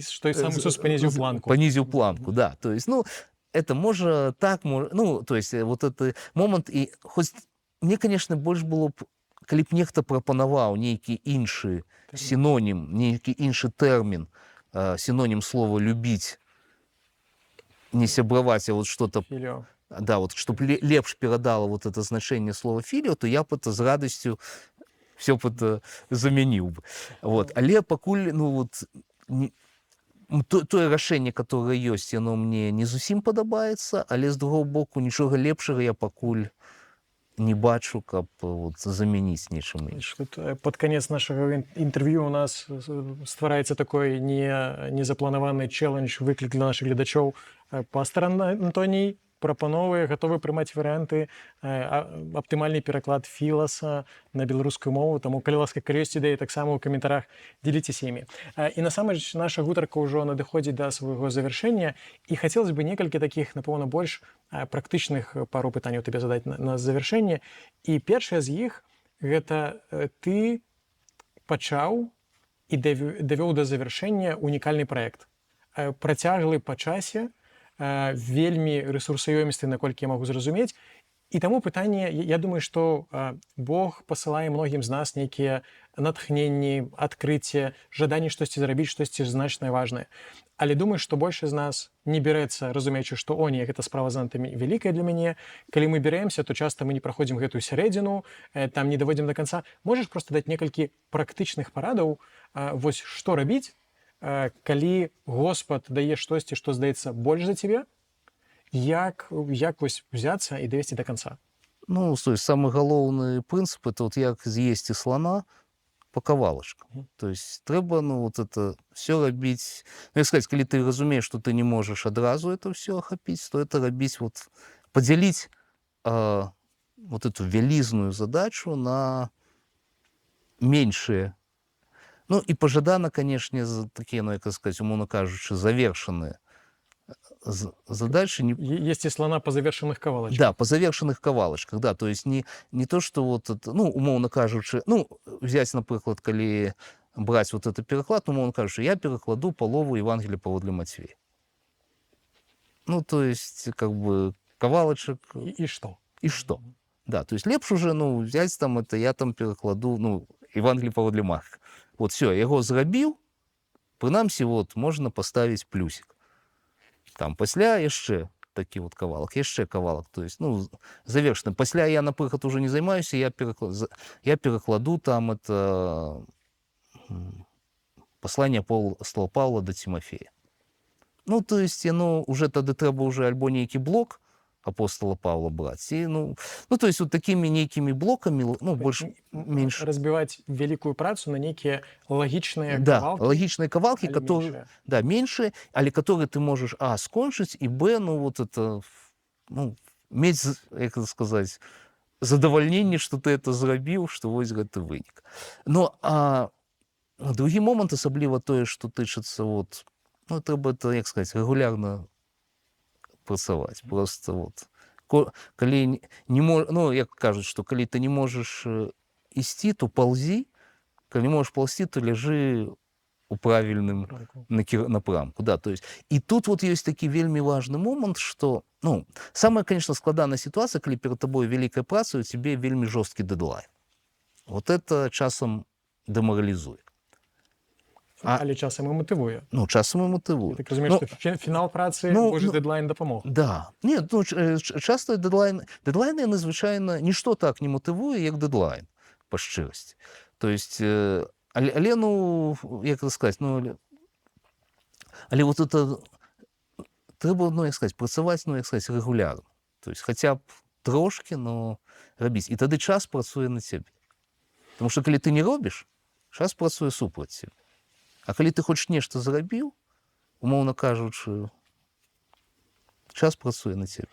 Что и сам Иисус понизил планку. Понизил планку, да. То есть, ну, это может так, ну, то есть, вот этот момент, и хоть мне, конечно, больше было б, калі б нехта прапанаваў нейкі іншы синонім, нейкі іншы тэрмін, синонім слова «любіць», не сябраваць, а вот что-то... Філіо. Да, вот, чтобы лепш перадало вот это значение слова «філіо», то я б это з радасцю все б это замяніў бы. Вот. Але пакуль, ну, вот, тое рашэнне, которое ёсць, яно мне не зусім падабаецца, але з другого боку нічога лепшага я пакуль не бачу, каб вот замяніць нечым іншым. Под конец нашего интервью у нас ствараецца такой незапланаваны челлендж, выклік для наших гледачоў. Пастор Антоній прапановы, гатовы прымаць варыянты, аптымальны пераклад філаса на беларускую мову, таму калі ласка, калі ёсць ідэі, таксама ў каментарах дзеліцеся імі. І насамрэч наша гутарка ўжо надыходзіць да свайго завяршэння, і хацелось бы некалькі такіх, напэўна, больш практычных пару пытанняў табе задаць на завяршэнне. І першае з іх гэта ты пачаў і давёў да завяршэння унікальны праект, працяглы па часе, вельмі рэсурсаёмісты, наколькі я магу зразумець. І таму пытанне, я думаю, што Бог пасылае многім з нас нейкія натхненні, адкрыцці, жаданні штосьці зрабіць, штосьці значнае, важнае. Але думаю, што большы з нас не бярэцца, разумеючы, што о, не, гэта справа занадта вялікая для мяне. Калі мы бяремся, то часта мы не праходзім гэтую сярэдзіну, там не даводзім да канца. Можаш проста даць некалькі практычных парадаў, вось што рабіць, калі Господ дае штосьці, што здаецца больш за цябе, як вось узяцца і давесці да канца? Ну, то есть, самы галоўны прынцып — это вот як з'есці слона, по кавалачкам. То есть трэба, ну, вот это все рабіць, ну, як сказаць, калі ты разумееш, што ты не можаш адразу это все ахапіць, то это рабіць, вот, падзяліць вот эту вялізную задачу на меншыя. Ну, і пажадана, канешне, такія, ну, як сказаць, умоўна кажучы, завершаныя задачи. Есть и слона по завершенных кавалочках. Да, по завершенных кавалочках, да, то есть не то, что вот, это, ну, умоўна кажучы, ну, взять, напрыклад, калі браць вот это пераклад, ну, умоўна кажучы, я перакладу палову Евангелия паводле Матвея. Ну, то есть, как бы, кавалочек... И что? И что? Да, то есть лепш уже, ну, взять там это, я там перакладу, ну, Евангелие паводле Марка. Вот все, яго зрабіў, прынамсі, вот, можна паставіць плюсик. Там пасля яшчэ такі вот кавалак, яшчэ кавалак, то есть, ну, завершаны. Пасля я, напрыклад, уже не займаюся, я перакладу там это послание апостола Павла до Тимофея. Ну, то есть, ну, уже тады трэба уже альбо нейкі блок апостола Павла браць. І, ну, то есть, вот такими нейкімі блоками, ну, больш-менш... Разбивать великую працу на некие логичные да, кавалки. логичные кавалки, которые... Меньшие. Да, меньшие, але которые ты можешь, скончить, и, ну, вот это, ну, мець, як это сказать, задавальненне, что ты это зрабіў, что вось гэты вынік. Ну, а другі момант, асабліва тое, што тычыцца, вот, ну, трэба это, як сказать, регулярно працаваць. Просто вот. Калі не мож... Ну, як кажуць, што калі ты не можаш ісці, то паўзі. Калі не можаш паўзці, то ляжы у правільным напрамку. Да, то есть, і тут вот ёсць такі вельмі важны момант, што, ну, самая, конечно, складаная ситуация, калі перад табой вялікая праца, у цябе вельмі жорсткі дэдлайн. Вот это часам дэмаралізуе. Але часам і матывуе. Ну, часам і матывуе. Я так разумею, што фінал працы, можа, дэдлайн дапамог. Да. Нет, ну, часто дэдлайны яны звычайна нішто так не матывуе, як дэдлайн, па шчырасці. То есть, але, ну, як это сказать, ну, але вот это трэба, ну, як сказать, працаваць, ну, як сказать, регулярно. То есть, хаця б трошки, но рабіць. І тады час працуе на цябе. Потому что калі ты не робіш, час працуе супраць цябе. А калі ты хоць нешта зрабіў, умоўна кажучы, час працуе на цябе.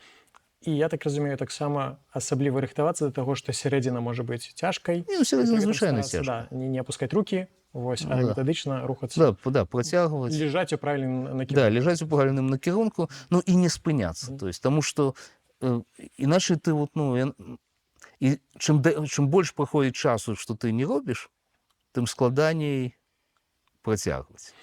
І я так разумею, таксама асабліва рыхтавацца да таго, што сярэдзіна можа быць цяжкай. Ну, сярэдзіна звычайна цяжкая. Да, не апускаць рукі, вось, а метадычна рухацца. Да, працягваць. Лежаць у правільным накірунку. Да, лежаць у правільным накірунку, ну і не спыняцца. То есть, таму што іначай ты вот, ну, і чым больш праходзіць часу, што ты не робіш, тым складаней працягваць.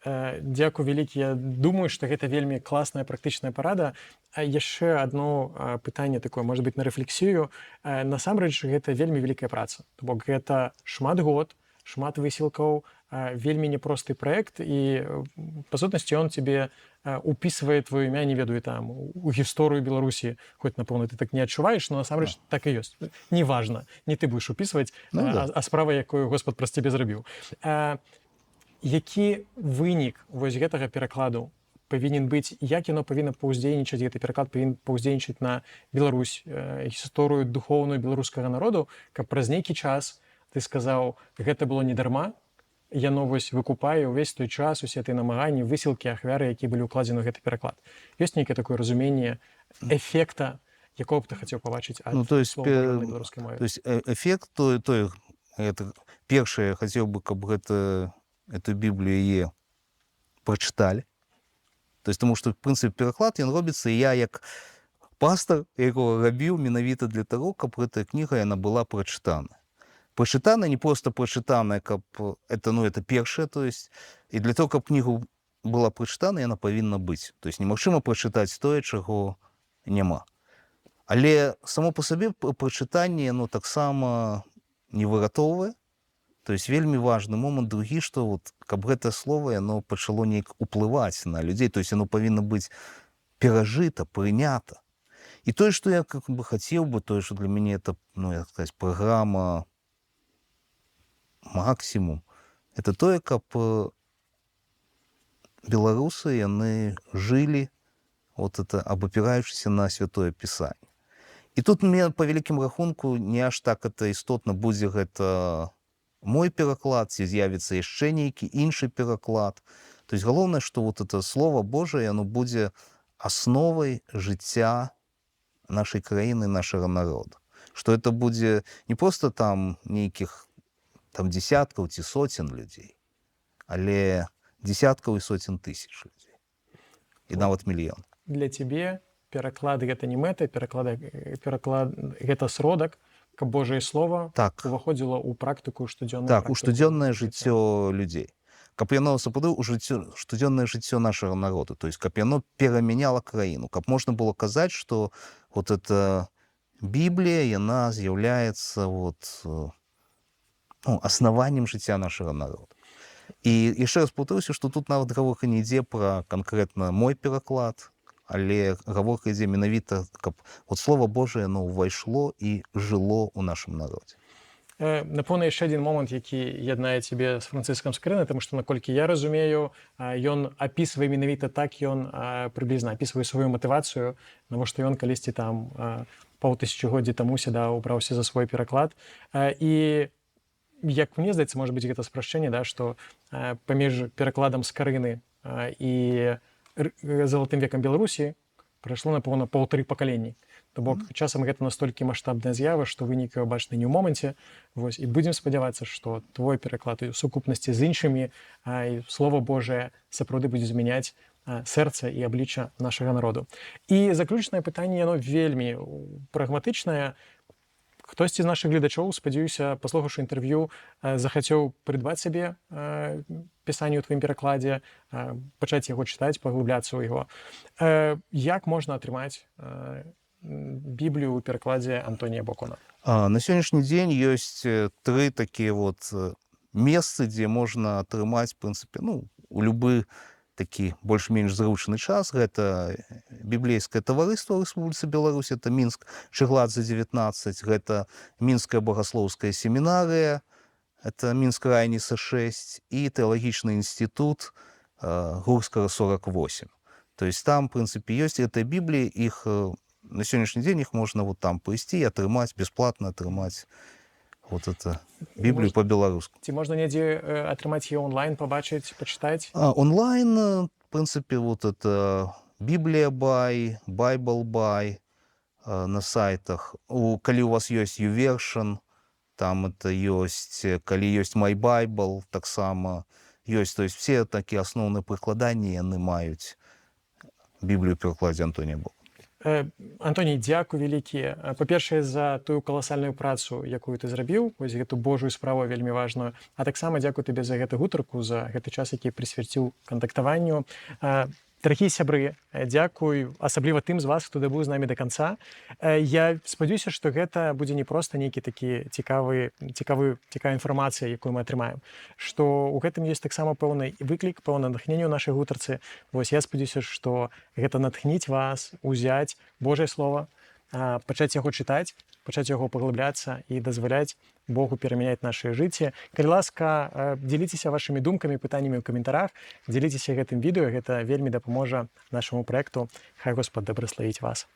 Дзякуй вялікі. Я думаю, што гэта вельмі класная практычная парада. А яшчэ адно пытанне такое, можа быць, на рэфлексію. Насамрэч, гэта вельмі вялікая праца. То бок гэта шмат год, шмат высілкаў, вельмі непросты праект, і па сутнасці ён цябе упісвае твоё імя, не ведаю, там, у гісторыю Беларусі, хоць, напэўна, ты так не адчуваеш, но насамрэч так і ёсць. Неважна, не ты будзеш упісваць, а справа, якую Господ праз цябе зрабіў. Які вынік вось гэтага перакладу павінен быць, як яно павінна паўздзейнічаць, гэты пераклад павінен паўздзейнічаць на Беларусь, гісторыю духоўную беларускага народу, каб праз нейкі час ты сказаў, гэта было не дарма, яно вось выкупае ўвесь той час, усе тыя намаганні, высілкі, ахвяры, якія былі ўкладзены ў гэты пераклад. Ёсць нейкае такое разуменне эфекта, якого б ты хацеў пабачыць ад слова на беларускай мове? То есть эфект той, это першае, я хацеў бы, каб эту Біблію прачыталі. То есть, тому што, в прынцыпе, пераклад ён робіцца, і я, як пастар, якого рабіў менавіта для таго, каб гэтая кніга яна была прачытана. Прачытана, не проста прачытаная, каб это, ну, это першае, то есть, і для того, каб кнігу была прачытана, яна павінна быць. То есть, немагчыма прачытаць тое, чаго няма. Але само па сабе прачытанне, ну, таксама не выратоўвае. То есть вельмі важны момант другі, што вот, каб гэтае слово яно пачало неяк уплываць на людзей, то есть яно павінна быць перажыта, прынята. І тое, што я как бы хацеў бы, тое, што для мяне это, ну, як сказаць, праграма максімум, это тое, каб беларусы яны жылі вот это, абапіраючыся на святое пісанне. І тут мне па вялікім рахунку не аж так это істотна будзе гэта мой пераклад, ці з'явіцца яшчэ нейкі іншы пераклад. То есть галоўнае, што вот это слово Божие, оно будзе асновай жыцця нашай краіны, нашага народа. Што это будзе не проста там нейкіх там дзесяткаў ці соцень людзей, але дзесяткаў і соцень тысяч людзей. І нават мільён. Для цябе пераклад гэта не мэта, пераклад гэта сродак, каб Божае Слова Так. уваходзіла ў практыку штодзённую. Так, у штодзённае жыццё людзей. Каб яно сапраўды ў штодзённае жыццё нашага народа, то есть каб яно перамяняла краіну, каб можна было казаць, што вот эта Біблія, яна з'яўляецца вот, аснаваннем жыцця нашага народа. І яшчэ раз паўтаруся, што тут нават гаворка не ідзе пра канкрэтна мой пераклад, але гаворка ідзе менавіта, каб вот Слова Божае, яно ўвайшло і жыло ў нашым народзе. Напэўна, яшчэ адзін момант, які яднае цябе з Францыскам Скрыны, таму што, наколькі я разумею, ён апісвае менавіта так, ён прыблізна апісвае сваю матывацыю, навошта ён калісьці там паўтысячагоддзі таму сюда ўбраўся за свой пераклад. І як мне здаецца, можа быць, гэта спрашчэнне, да, што паміж перакладам Скарыны і залатым векам Беларусі прайшло, напэўна, 1,5 пакаленні. То бок часам гэта настолькі маштабная з'ява, што вынікі бачны не ў моманце. Вось, і будзем спадзявацца, што твой пераклад у сукупнасці з іншымі і Слова Божае сапраўды будзе змяняць сэрца і аблічча нашага народу. І заключнае пытанне, яно вельмі прагматычнае. Хтосьці з нашых гледачоў, спадзяюся, паслухаўшы інтэрв'ю, захацеў прыдбаць сабе пісанне ў тваім перакладзе, пачаць яго чытаць, паглыбляцца ў яго. Як можна атрымаць Біблію ў перакладзе Антонія Бокуна? На сённяшні дзень ёсць 3 такія вот месцы, дзе можна атрымаць, в прынцыпе, у любы такі больш-менш зручны час. Гэта біблейскае таварыства ў Рэспубліцы Беларусь, это Мінск, Чыгладзе 19, гэта Мінская богаслоўская семінарыя, это Мінск Райніса 6 і тэалагічны інстытут Гурскага 48. То есть там, в прынцыпе, ёсць гэтыя Бібліі, іх на сённяшні дзень іх можна вот там прыйсці і атрымаць, бясплатна атрымаць вот это Біблію по-беларуску. Ці можна недзе атрымаць яе онлайн, пабачыць, пачытаць? Онлайн, в прынцыпе, вот это Біблія бай, Байбл бай на сайтах. Калі у вас ёсць YouVersion, там это ёсць, калі ёсць My Bible, таксама ёсць. То есть все такія асноўныя прыкладанні, яны маюць Біблію ў перакладзе Антонія Бокуна. Антоній, дзякуй вялікі. Па-першае, за тую каласальную працу, якую ты зрабіў, вось гэту Божую справу вельмі важную. А таксама дзякуй табе за гэту гутарку, за гэты час, які прысвяціў кантактаванню. Дарагія сябры, дзякуй асабліва тым з вас, хто дабыў з намі да канца. Я спадзяюся, што гэта будзе не проста нейкі такі цікавая інфармацыя, якую мы атрымаем. Што ў гэтым ёсць таксама пэўны выклік, пэўна натхненне ў нашай гутарцы. Вось я спадзяюся, што гэта натхніць вас, узяць Божае Слова, пачаць яго чытаць, пачаць яго паглыбляцца і дазваляць Богу перамяняць нашае жыцці. Калі ласка, дзеліцеся вашымі думкамі, пытаннямі ў каментарах, дзеліцеся гэтым відэо, гэта вельмі дапаможа нашаму праекту. Хай Господ дабраславіць вас.